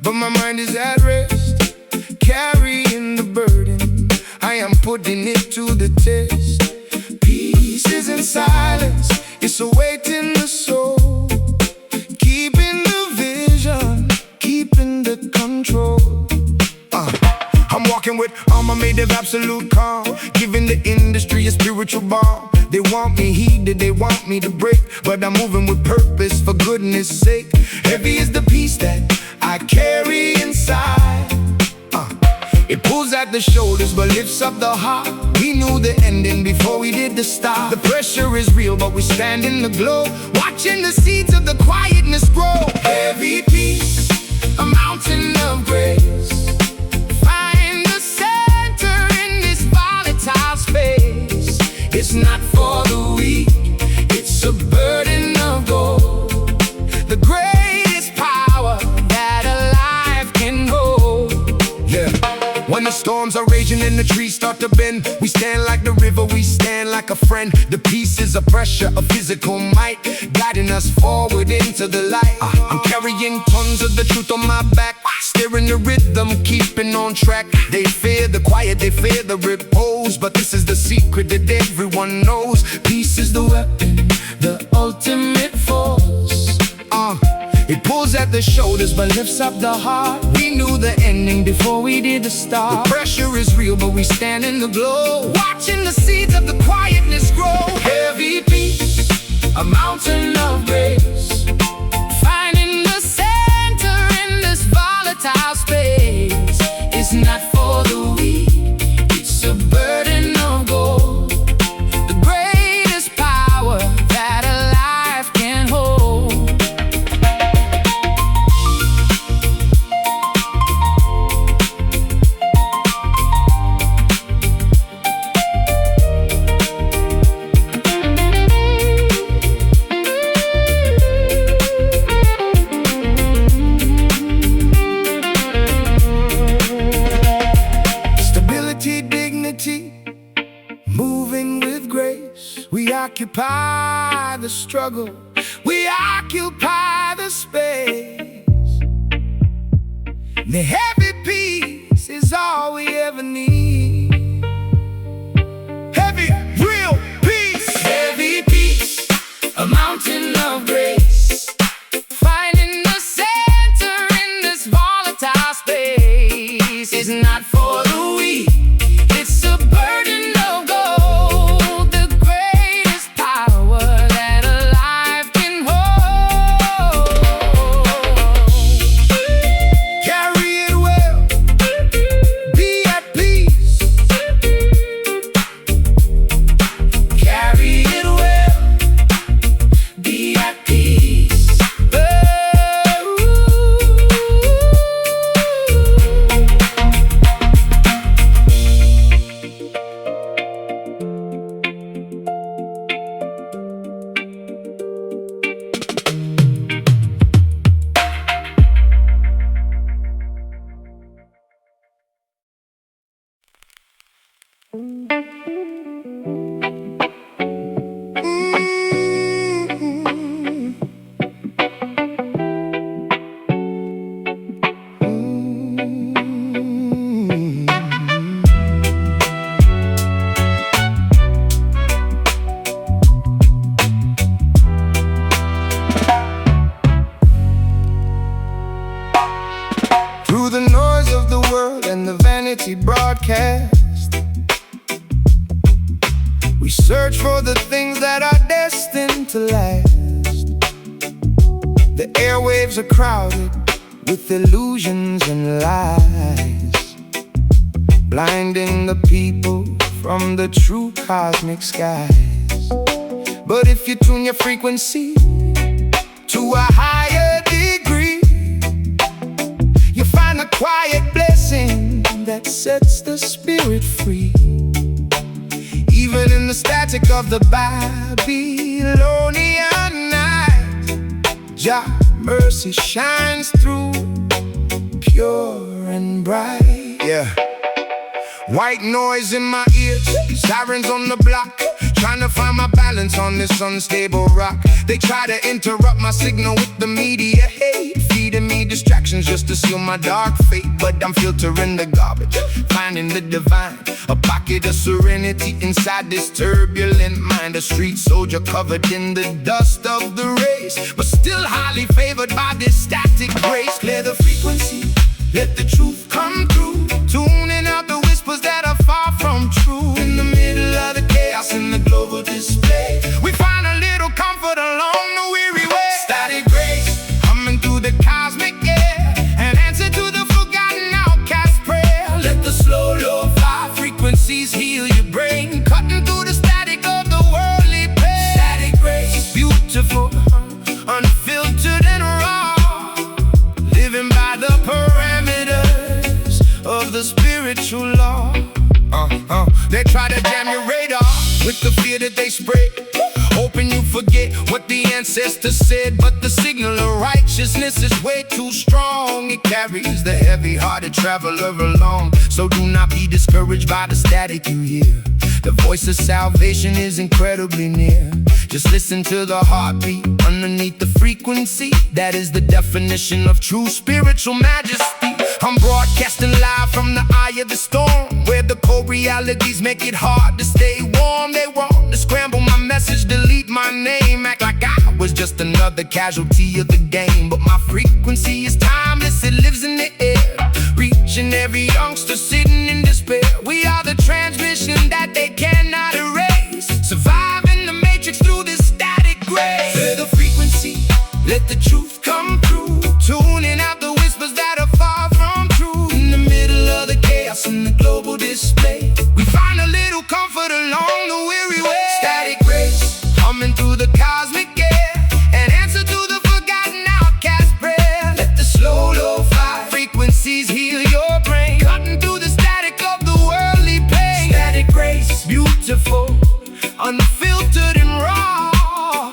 S1: But my mind is at rest, carrying the burden. I am putting it to the test. Peace is in silence, it's awaiting the soul. Keeping the vision, keeping the control. I'm walking with armor made of absolute calm, giving the industry a spiritual bomb. They want me heated, they want me to break, but I'm moving with purpose for goodness sake. Heavy is the peace that I carry inside. It pulls at the shoulders but lifts up the heart. We knew the ending before we did the start. The pressure is real but we stand in the glow, watching the seeds of the quietness grow. Heavy peace, a mountain of grace. Find the center in this volatile space. It's not for the weak, it's a burden of gold. The greatest power that a life can hold. Yeah. When the storms are raging and the trees start to bend, we stand like the river, we stand like a friend. The peace is a pressure, a physical might, guiding us forward into the light. I'm carrying tons of the truth on my back, steering the rhythm, keeping on track. They fear the quiet, they fear the repose, but this is the secret that everyone knows. Peace is the weapon, the ultimate force. It pulls at the shoulders but lifts up the heart. We knew the ending before we did the start. The pressure is real but we stand in the glow, watching the seeds of the quietness grow. Heavy peace, a mountain of grace, finding the center in this volatile space. It's not for the weak, it's a burden of gold, the greatest power that a life can hold. Moving with grace, we occupy the struggle, we occupy the space. The heavy peace is all we ever need. Heavy, real peace. Heavy peace, a mountain of grace, finding the center in this volatile space. Is not for the weak, it's a burden of gold, the greatest power that a life can hold. Carry it well, be at peace. Carry it well, be at peace. Through the noise of the world and the vanity broadcast, we search for the things that are destined to last. The airwaves are crowded with illusions and lies, blinding the people from the true cosmic skies. But if you tune your frequency to a higher degree, you find a quiet blessing that sets the spirit free. Even in the static of the Babylonian night, Jah mercy shines through, pure and bright. Yeah. White noise in my ears, sirens on the block, trying to find my balance on this unstable rock. They try to interrupt my signal with the media hate, feeding me distractions just to seal my dark fate. But I'm filtering the garbage, finding the divine, a pocket of serenity inside this turbulent mind. A street soldier covered in the dust of the race, but still highly favored by this static grace. Clear the frequency, let the truth come through, tuning out the whispers that are far from true. In the middle of the chaos in the global display, we find a little comfort along the weary way. Static grace coming through the cosmic air, an answer to the forgotten outcast prayer. Let the slow lo-fi frequencies heal your brain, cutting through the static of the worldly pain. Static grace, beautiful, unfiltered and raw, living by the parameters of the spiritual law. They try to jam your radar with the fear that they spread, hoping you forget what the ancestors said. But the signal of righteousness is way too strong. It carries the heavy-hearted traveler along. So do not be discouraged by the static you hear. The voice of salvation is incredibly near. Just listen to the heartbeat underneath the frequency. That is the definition of true spiritual majesty. I'm broadcasting live from the eye of the storm, where the cold realities make it hard to stay warm. They want to scramble my message, delete my name, act like I was just another casualty of the game. But my frequency is timeless, it lives in the air, reaching every youngster sitting in despair. We are the transmission that they cannot erase, surviving the matrix through this static gray. Hear the frequency, let the truth come through, tuning out the whispers that are far from true. In the middle of the chaos in the global display, we find a little comfort along the weary way. Static grace, humming through the cosmic air, an answer to the forgotten outcast prayer. Let the slow lo-fi frequencies heal your brain, cutting through the static of the worldly pain. Static grace, beautiful, unfiltered and raw,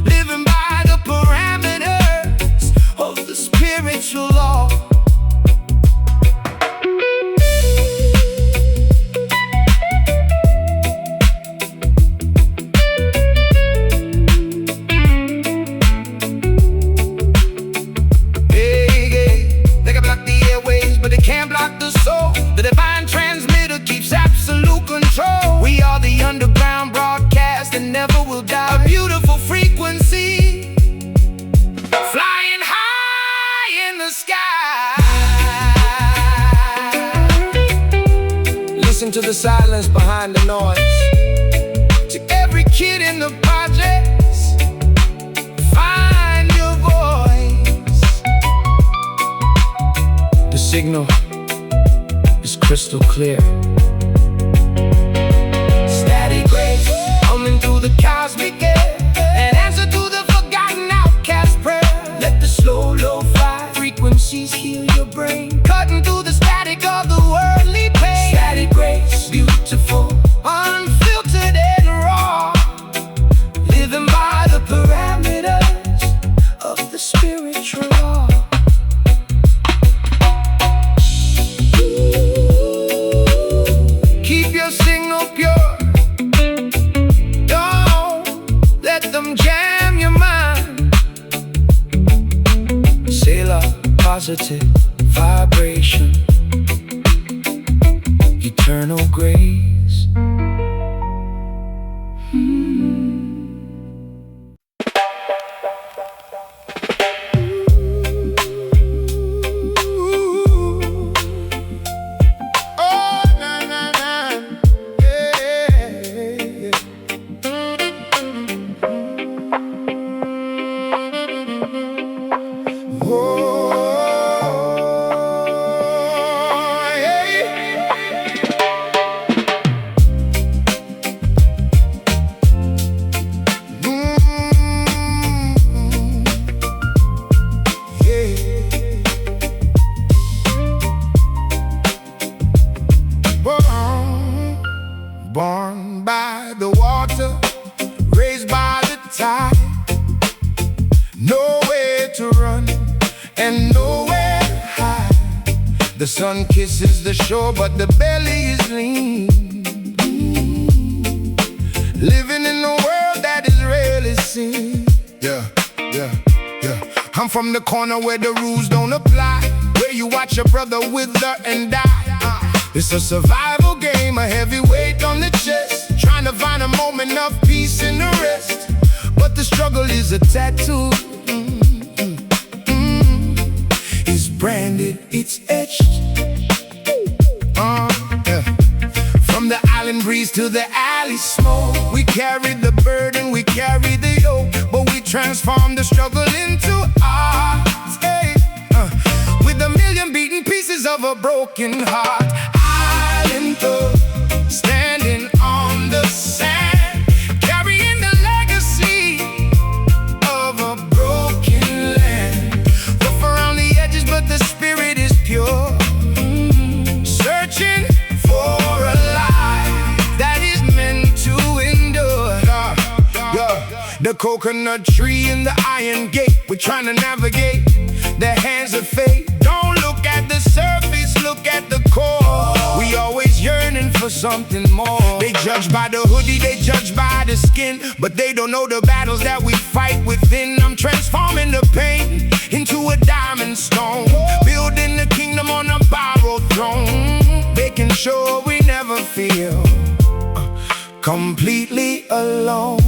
S1: living by the parameters of the spiritual law. They can block the airwaves, but they can't block the soul. The divine transmitter keeps absolute control. We are the underground broadcast that never will die. A beautiful frequency, flying high in the sky. Listen to the silence behind the noise. To every kid in the projects, find your voice. The signal is crystal clear. Static grace, humming through the cosmic air, an answer to the forgotten outcast prayer. Let the slow lo-fi frequencies heal your brain, cutting through the static of the worldly pain. Static grace, beautiful, unfiltered and raw, living by the parameters of the spiritual law. Keep your signal pure, don't let them jam your mind. Sailor, positive vibration, eternal grace. Oh, na na na, yeah. Oh, yeah. Born by the water, raised by the tide, nowhere to run and nowhere to hide. The sun kisses the shore, but the belly is lean, living in a world that is rarely seen. Yeah. I'm from the corner where the rules don't apply, where you watch your brother wither and die. It's a survival game, a heavy weight on the chest, trying to find a moment of peace in the rest. But the struggle is a tattoo, it's branded, it's etched. Yeah. From the island breeze to the alley smoke, we carry the burden, we carry the yoke, but we transform the struggle into art. Hey. With a million beaten pieces of a broken heart. Island thug, standing on the sand, carrying the legacy of a broken land. Rough around the edges, but the spirit is pure. Searching for a life that is meant to endure. The coconut tree and the iron gate, we're trying to navigate the hands of fate. Don't look at the surface, look at the core. We always yearning for something more. They judge by the hoodie, they judge by the skin, but they don't know the battles that we fight within. I'm transforming the pain into a diamond stone, building the kingdom on a completely alone.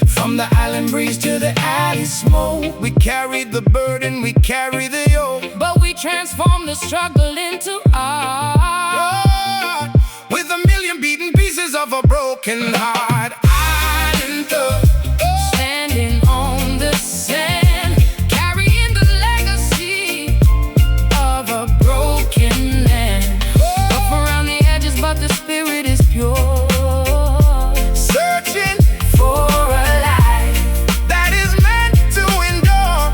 S1: From the island breeze to the alley smoke, we carry the burden, we carry the yoke.
S2: But we transform the struggle into art,
S1: with a million beaten pieces of a broken heart. Island thug,
S2: standing on the sand, carrying the legacy of a broken land. Rough around the edges, but the spirit is pure.
S1: Searching
S2: For a life
S1: that is meant to endure.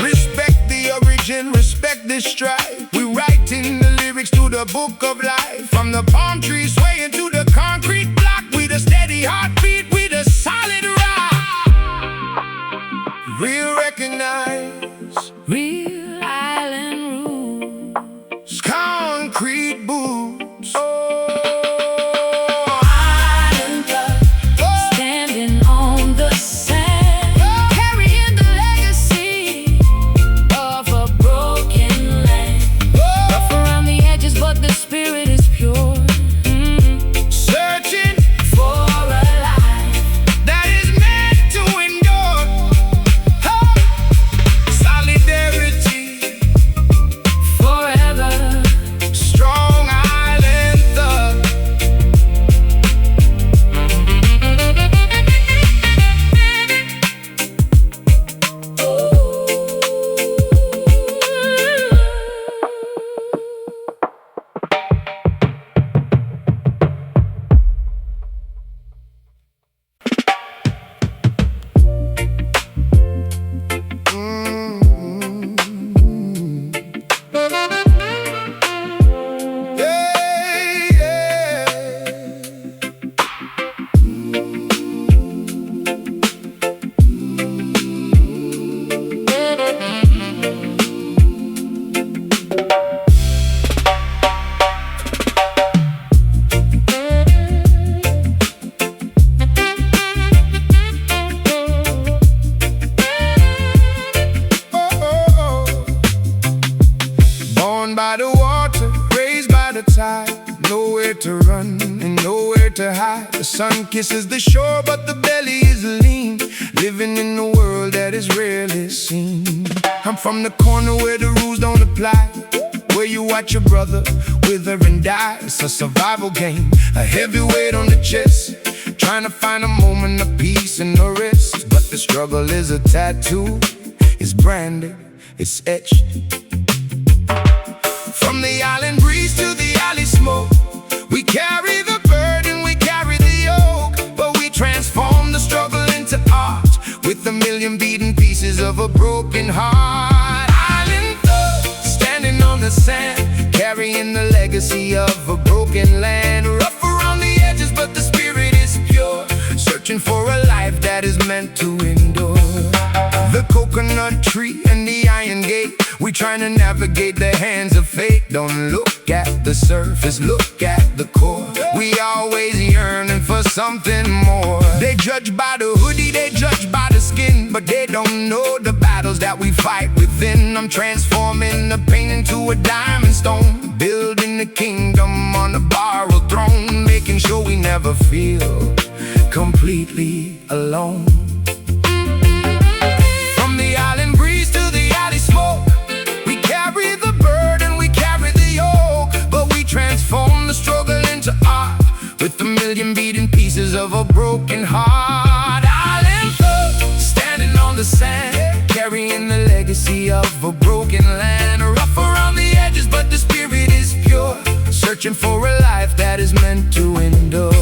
S1: Respect the origin, respect this strife. We writing the lyrics to the book of life. From the palm tree swaying to the concrete block, we the steady heartbeat, we the solid rock. Real recognize
S2: real island roots.
S1: concrete boots.
S2: Island blood, standing on the sand, carrying the legacy of a broken land. Rough around the edges, but the spirit is pure.
S1: Searching
S2: For a life
S1: that is meant to endure. Solidarity,
S2: forever.
S1: strong island thug. Yeah, yeah. Born by the water, raised by the tide, nowhere to run and nowhere to hide. The sun kisses the shore, but the belly is lean, living in a world that is rarely seen. I'm from the corner where the rules don't apply, where you watch your brother wither and die. It's a survival game, a heavy weight on the chest, trying to find a moment of peace and no rest. But the struggle is a tattoo, it's branded, it's etched. From the island breeze to the alley smoke, we carry the burden, we carry the yoke. But we transform the struggle into art, with a million beaten pieces of a broken heart. Island thug, standing on the sand, carrying the legacy of a broken land. Rough around the edges, but the spirit is pure, searching for a life that is meant to endure. The coconut tree and the iron gate, we trying to navigate the hands of fate. Don't look at the surface, look at the core. We always yearning for something more. They judge by the hoodie, they judge by the skin, but they don't know the battles that we fight within. I'm transforming the pain into a diamond stone, building the kingdom on a borrowed throne, making sure we never feel completely alone. From the island breeze to the alley smoke, we carry the burden, we carry the yoke. But we transform the struggle into art, with a million beaten pieces of a broken heart. Island thug, standing on the sand, carrying the legacy of a broken land. Rough around the edges, but the spirit is pure, searching for a life that is meant to endure.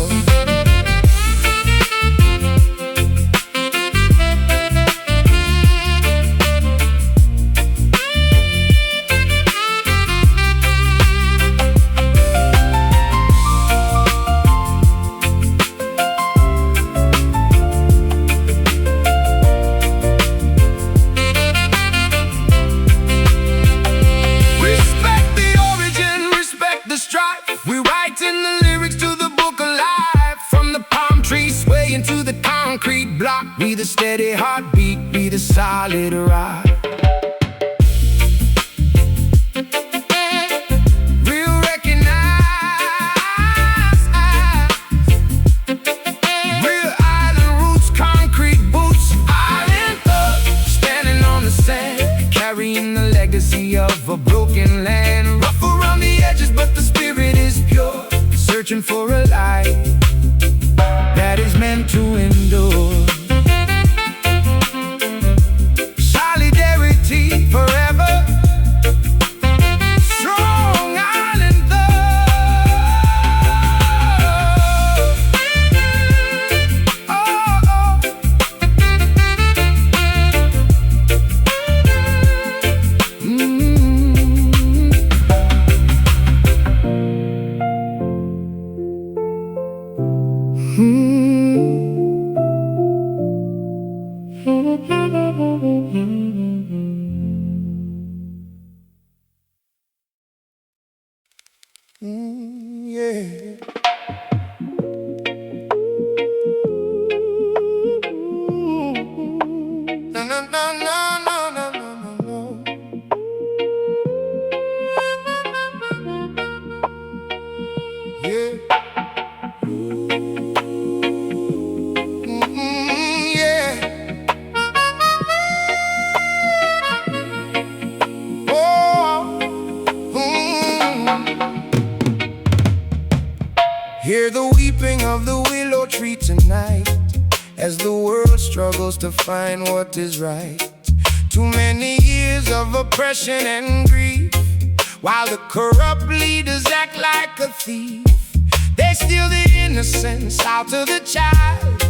S1: be the steady heartbeat, be the solid rock. Real recognize, real island roots, concrete boots, island up, standing on the sand, carrying the legacy of a broken land. Rough around the edges, but the spirit is pure, searching for a light that is meant to endure. Solidarity forever, strong island love. Oh, oh. Yeah. No, no, no, no, no, no, no, no. Yeah. Yeah. Hear the weeping of the willow tree tonight, as the world struggles to find what is right. Too many years of oppression and grief, while the corrupt leaders act like a thief. They steal the innocence out of the child,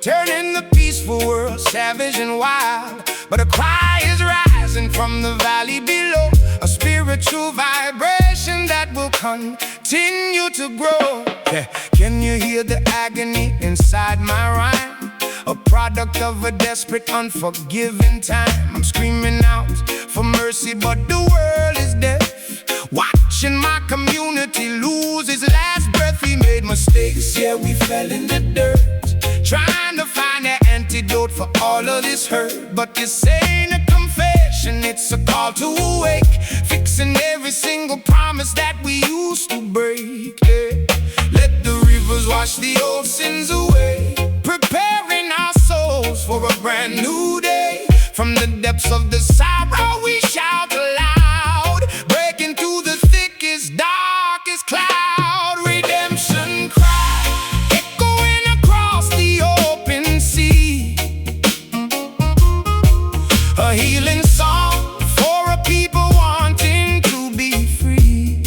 S1: turning the peaceful world savage and wild. But a cry is rising from the valley below, a spiritual vibration that will continue to grow. Yeah. Can you hear the agony inside my rhyme? A product of a desperate, unforgiving time. I'm screaming out for mercy, but the world is deaf, watching my community lose its last breath. We made mistakes, yeah, we fell in the dirt, trying to find an antidote for all of this hurt. But this ain't a confession, it's a call to awake, fixing every single promise that we used to break. Yeah. Let the rivers wash the old sins away, preparing our souls for a brand new day. From the depths of the sorrow we shout aloud, breaking through the thickest, darkest cloud. Redemption cry, echoing across the open sea, a healing song for a people wanting to be free.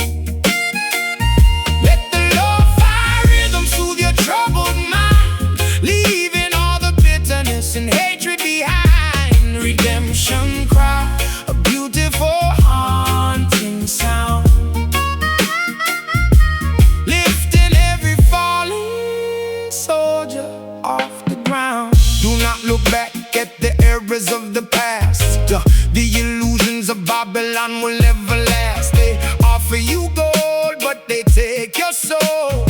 S1: Let the love fire rhythm soothe your troubled mind, leaving all the bitterness and hatred behind. Redemption cry, a beautiful haunting sound, lifting every falling soldier off the ground. Do not look back at the errors of the past. The illusions of Babylon will never last. They offer you gold, but they take your soul,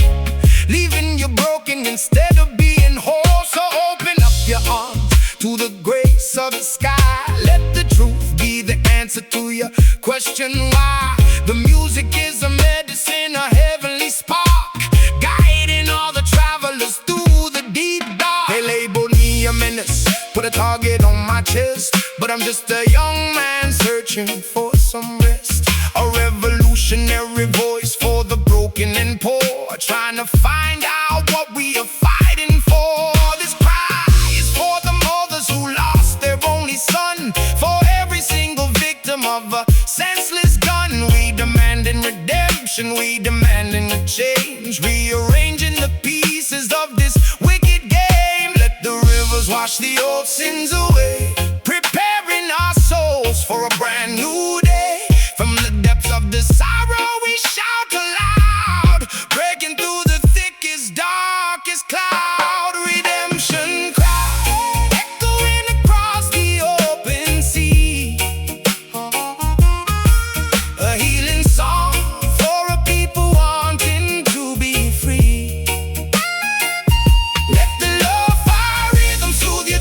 S1: leaving you broken instead of being whole. So open up your arms to the grace of the sky. Let the truth be the answer to your question why. The music is a medicine, a heavenly spark, guiding all the travelers through the deep dark. They labeled me a menace, put a target on my chest, but I'm just a young man searching for some rest. A revolutionary voice for the broken and poor, trying to find out what we are fighting for. This cry is for the mothers who lost their only son, for every single victim of a senseless gun. We demanding redemption, we demanding a change, rearranging the pieces of this wicked game. Let the rivers wash the old sins away, preparing our souls for a brand new day. From the depths of the sorrow we shout aloud, breaking through the thickest, darkest cloud. Redemption cry, echoing across the open sea, a healing song for a people wanting to be free. Let the love fire rhythm soothe your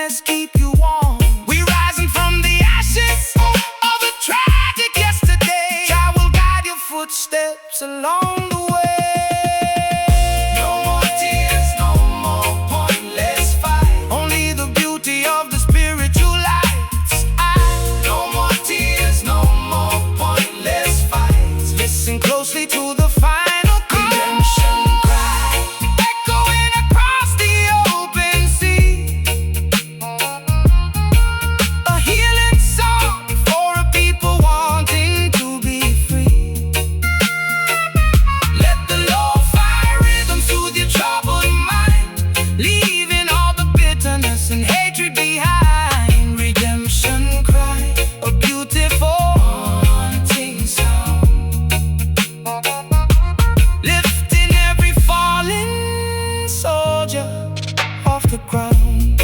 S1: happiness keep you warm. We rising from the ashes of a tragic yesterday. I will guide your footsteps along the way. No more tears, no more pointless fight. Only the beauty of the spiritual lights. No more tears, no more pointless fights. Listen closely to the final call. Redemption cry, echoing across the open sea. A healing song for a people wanting to be free. Let the lo-fi rhythm soothe your troubled mind, leaving all the bitterness and hatred behind. Redemption cry, a beautiful haunting sound, lifting every fallen soldier off the ground.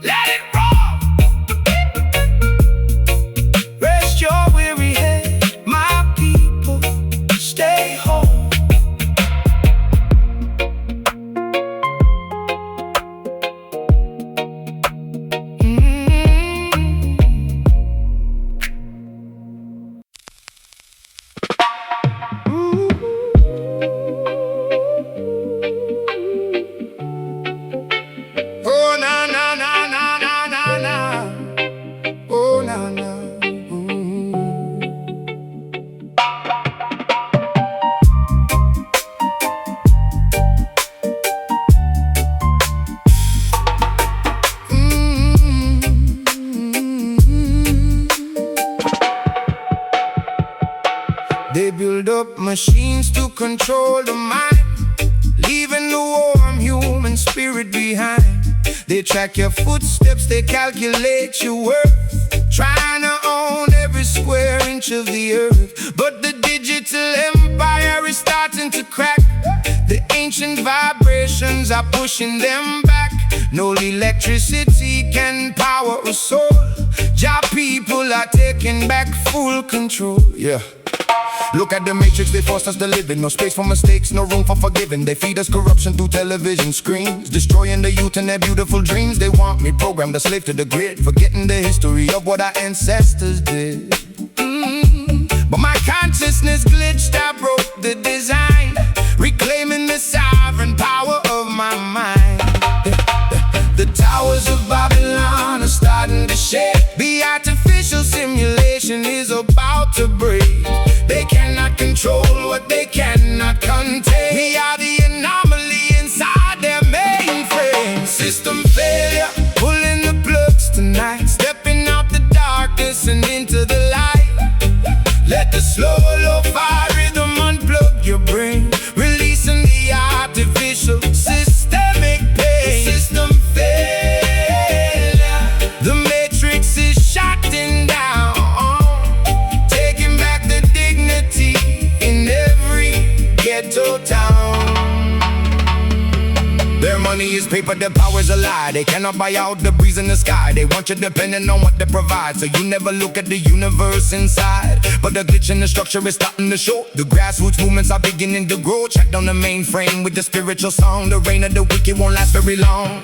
S1: Let it roll. Rest your weary head, my people, stay home. Oh na na na na na na na. Oh na na. They build up machines to control the mind, leaving the warm human spirit behind. They track your footsteps, they calculate your worth, trying to own every square inch of the earth. But the digital empire is starting to crack. The ancient vibrations are pushing them back. No electricity can power a soul. Job people are taking back full control. Yeah. Look at the matrix, they forced us to live in. No space for mistakes, no room for forgiving. They feed us corruption through television screens, destroying the youth and their beautiful dreams. They want me programmed, a slave to the grid, forgetting the history of what our ancestors did. But my consciousness glitched, I broke the design, reclaiming the sovereign power of my mind. The towers of Babylon are starting to shake. The artificial simulation is about to break. They cannot control what they cannot contain. We are the anomaly inside their mainframe. System failure, pulling the plugs tonight, stepping out the darkness and into the light. Let the slow lo-fi rhythm unplug your brain, releasing the artificial systemic pain. System failure, the matrix is shutting down, taking back the dignity in every ghetto town. Their money is paper, their power's a lie. They cannot buy out the breeze in the sky. They want you depending on what they provide, so you never look at the universe inside. But the glitch in the structure is starting to show. The grassroots movements are beginning to grow. Check on the mainframe with the spiritual song. The reign of the wicked won't last very long.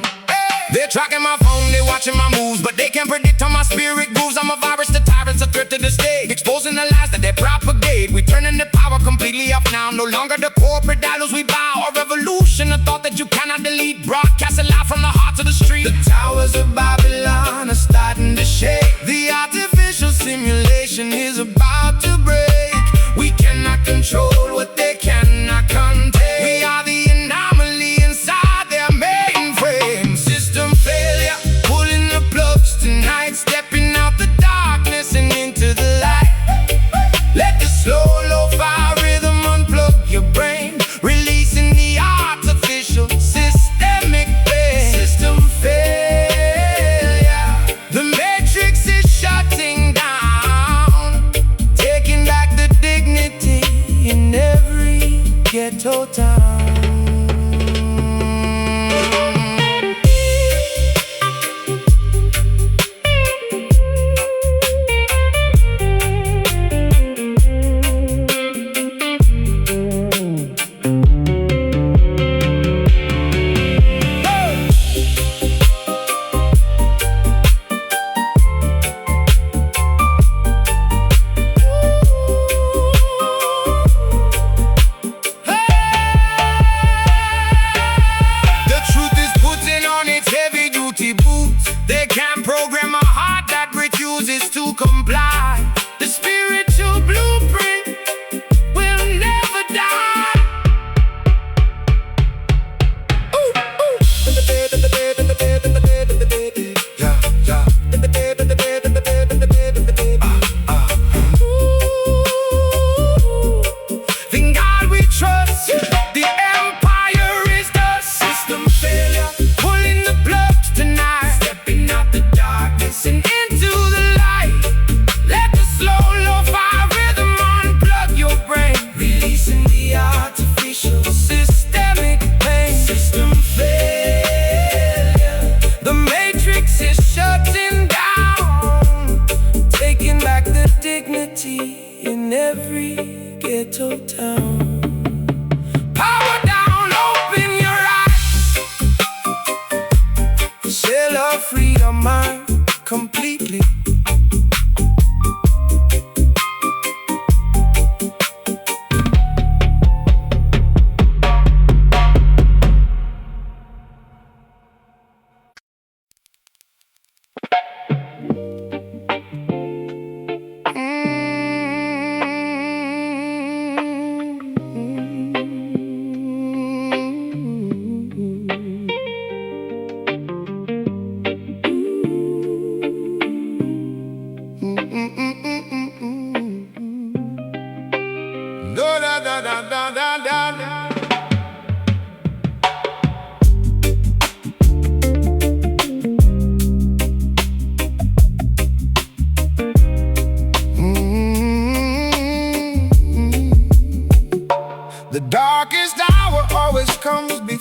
S1: They're tracking my phone, they're watching my moves, but they can't predict how my spirit grooves. I'm a virus, the tyrants, a threat to the state, exposing the lies that they propagate. We turning the power completely up now. No longer the corporate idols we bow. A revolution, a thought that you cannot delete, broadcasting live from the heart of the street. The towers of Babylon are starting to shake. The artificial simulation is about to break. We cannot control what they cannot contain. We are the anomaly inside their mainframe. System failure, pulling the plugs tonight, stepping out the darkness and into the light. Let the slow lo-fi rhythm unplug your brain, releasing the artificial systemic pain. System failure,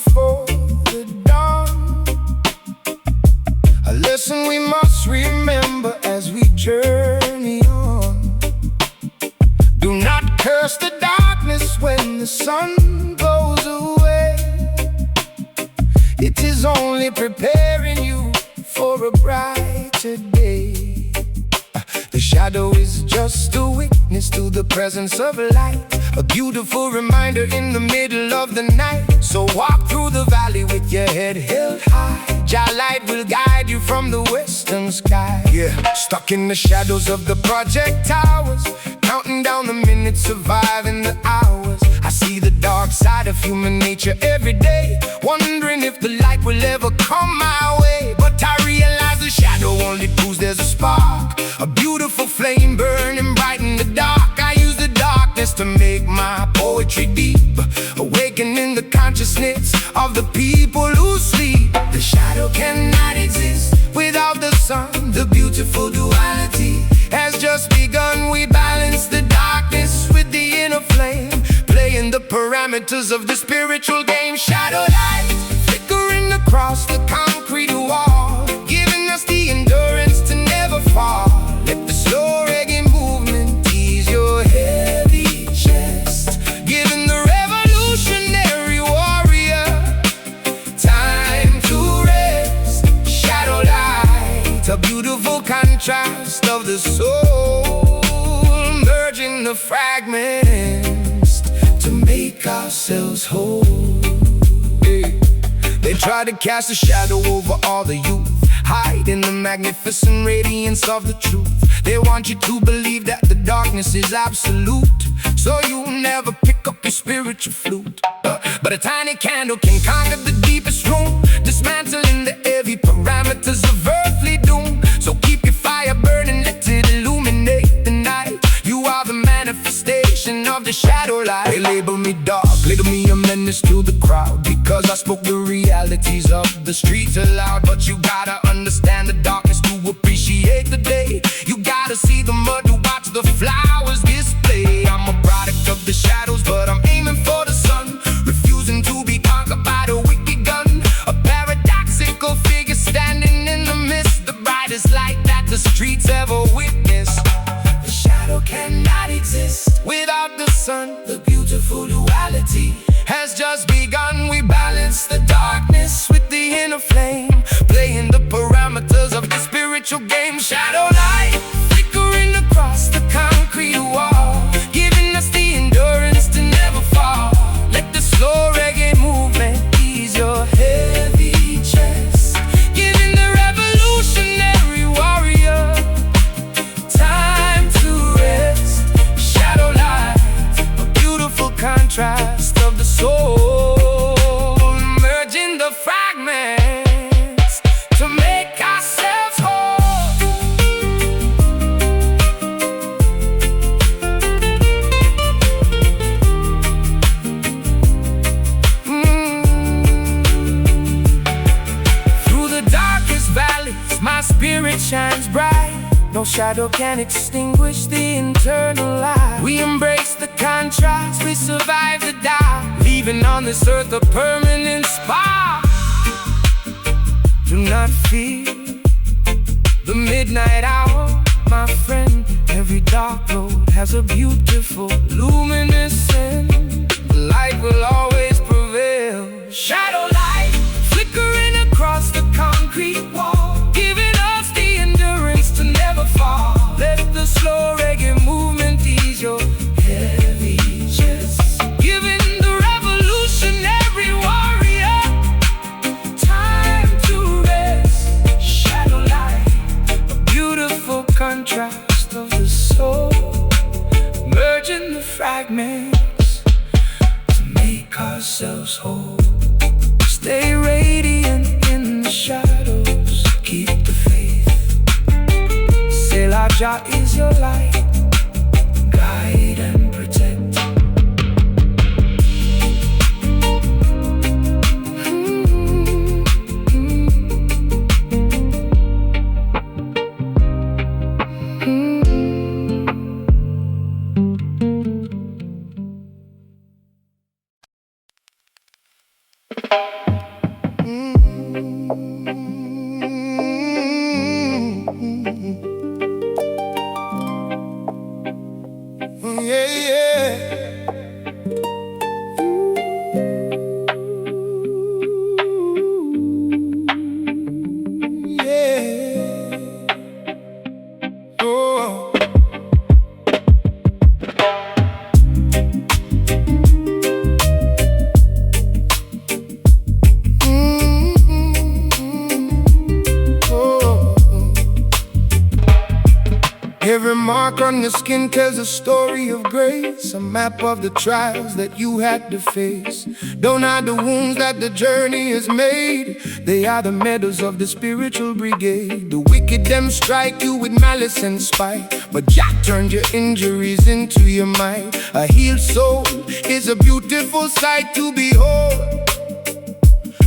S1: before the dawn. A lesson we must remember as we journey on. Do not curse the darkness when the sun goes away. It is only preparing you for a brighter day. The shadow is just a witness to the presence of light, a beautiful reminder in the middle of the night. So walk through the valley with your head held high. Jah light will guide you from the western sky. Yeah, stuck in the shadows of the project towers, counting down the minutes, surviving the hours. I see the dark side of human nature every day, wondering if the light will ever come my way. But I realize the shadow only proves there's a spark, a beautiful flame burning bright in the dark. I use the darkness to make my poetry deep, awakening the consciousness of the people who sleep. The shadow cannot exist without the sun. The beautiful duality has just begun. We balance the darkness with the inner flame, playing the parameters of the spiritual game. Shadow light flickering across the concrete wall, giving us the endurance to never fall. Let the slow reggae movement ease your heavy chest, giving the revolutionary warrior time to rest. Shadow light, a beautiful contrast of the soul, merging the fragments to make ourselves whole. Hey. They try to cast a shadow over all the youth, hide in the magnificent radiance of the truth. They want you to believe that the darkness is absolute, so you never pick up your spiritual flute. But a tiny candle can conquer the deepest room, dismantling the heavy parameters of earthly doom. So keep your fire burning, let it illuminate the night. You are the manifestation of the shadow light. They label me dark, label me a menace to the crowd, because I spoke the realities of the streets aloud. But you gotta understand the darkness to appreciate the day. You gotta see the mud to watch the flowers display. I'm a product of the shadows, but I'm aiming for the sun, refusing to be conquered by the wicked gun. A paradoxical figure standing in the mist, the brightest light that the streets ever witnessed. The shadow cannot exist without the sun. The beautiful duality has just begun. We balance the darkness with the inner flame, playing the parameters of the spiritual game. Shadow light flickering across the concrete wall, giving us the endurance to never fall. Let the slow reggae movement ease your heavy chest, giving the revolutionary warrior time to rest. Shadow light, a beautiful contrast of the soul, merging the fragments to make ourselves whole. Through the darkest valleys, my spirit shines bright. No shadow can extinguish the internal light. We embrace the contrast, we survive the doubt, leaving on this earth a permanent spark. Do not fear the midnight hour, my friend. Every dark road has a beautiful luminous end. Light will always prevail. Shadow light flickering across the concrete wall, giving us the endurance to never fall. Let the slow reggae movement ease your heavy chest, giving the revolutionary warrior time to rest. Shadow light, a beautiful contrast of the soul, merging the fragments to make ourselves whole. Stay radiant in the shadows, keep the faith. Selah, Jah is your light, guide and protect. Yeah, yeah. Yeah. Oh. Every mark on your skin tells a story of grace, a map of the trials that you had to face. Don't hide the wounds that the journey has made. They are the medals of the spiritual brigade. The wicked them strike you with malice and spite, but Jah turned your injuries into your might. A healed soul is a beautiful sight to behold,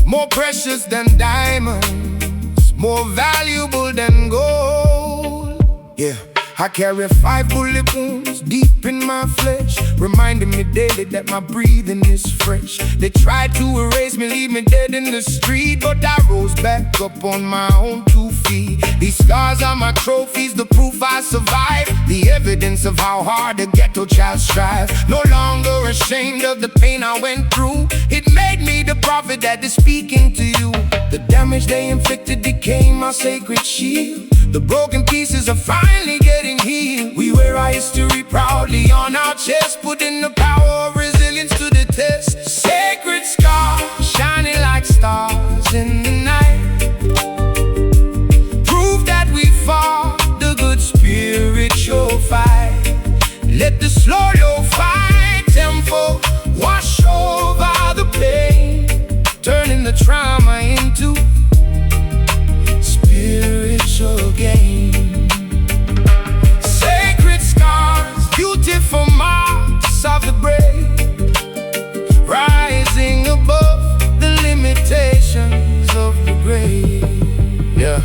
S1: more precious than diamonds, more valuable than gold. Yeah. I carry 5 bullet wounds deep in my flesh, reminding me daily that my breathing is fresh. They tried to erase me, leave me dead in the street, but I rose back up on my own 2 feet. These scars are my trophies, the proof I survived, the evidence of how hard a ghetto child strive. No longer ashamed of the pain I went through, it made me the prophet that is speaking to you. The damage they inflicted became my sacred shield. The broken pieces are finally getting healed. We wear our history proudly on our chest, putting the power of resilience to the test. Sacred scars shining like stars in the night, prove that we fought the good spiritual fight. Let the slow low fight tempo wash over the pain, turning the trauma into spiritual gain. Sacred scars, beautiful marks of the brave, rising above the limitations of the grave. Yeah.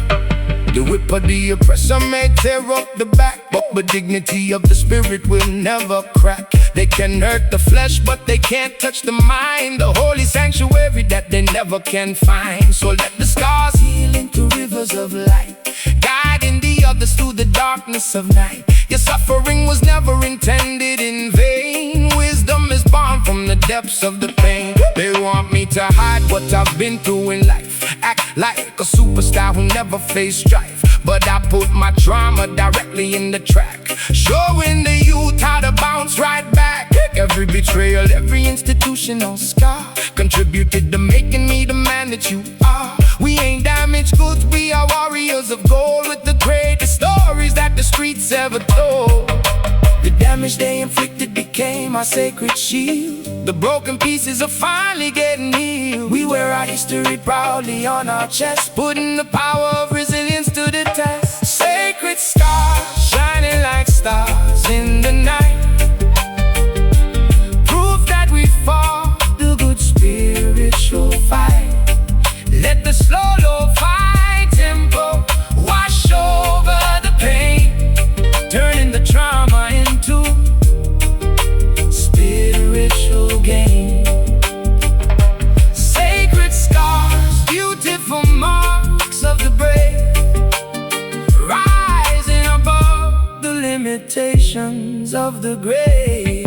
S1: The whip of the oppressor may tear up the back, but the dignity of the spirit will never crack. They can hurt the flesh, but they can't touch the mind, the holy sanctuary that they never can find. So let the scars heal into rivers of light, guiding the others through the darkness of night. Your suffering was never intended in vain. Wisdom is born from the depths of the pain. They want me to hide what I've been through in life, act like a superstar who never faced strife, but I put my trauma directly in the track, showing the youth how to bounce right back. Every betrayal, every institutional scar contributed to making me the man that you are. We ain't damaged goods, we are warriors of gold, with the greatest stories that the streets ever told. The damage they inflicted became our sacred shield. The broken pieces are finally getting healed. We wear our history proudly on our chest, putting the power of resilience to the test. Sacred scars shining like stars in the night, proof that we fought the good spiritual fight. Let the slow low fight tempo wash over the pain, turning the trauma into spiritual gain. Sacred scars, beautiful marks of the brave, rising above the limitations of the grave.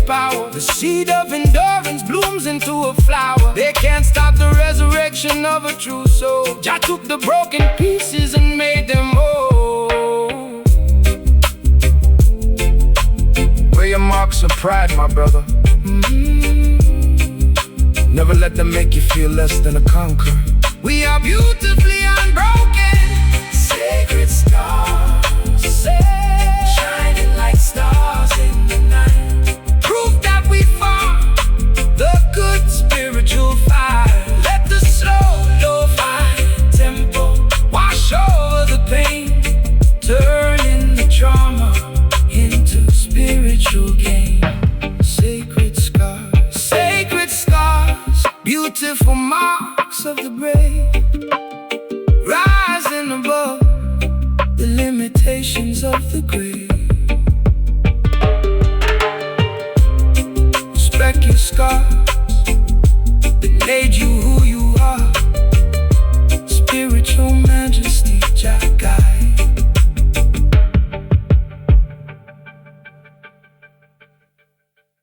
S1: Power. The seed of endurance blooms into a flower. They can't stop the resurrection of a true soul. Jah took the broken pieces and made them whole. Wear your marks of pride, my brother. Never let them make you feel less than a conqueror. We are beautifully unbroken. Sacred stars, shining like stars in the night. The good spiritual fire. Let the slow low fight tempo wash over the pain, turning the trauma into spiritual gain. Sacred scars, beautiful marks of the brave, rising above the limitations of the grave. Respect your scars that made you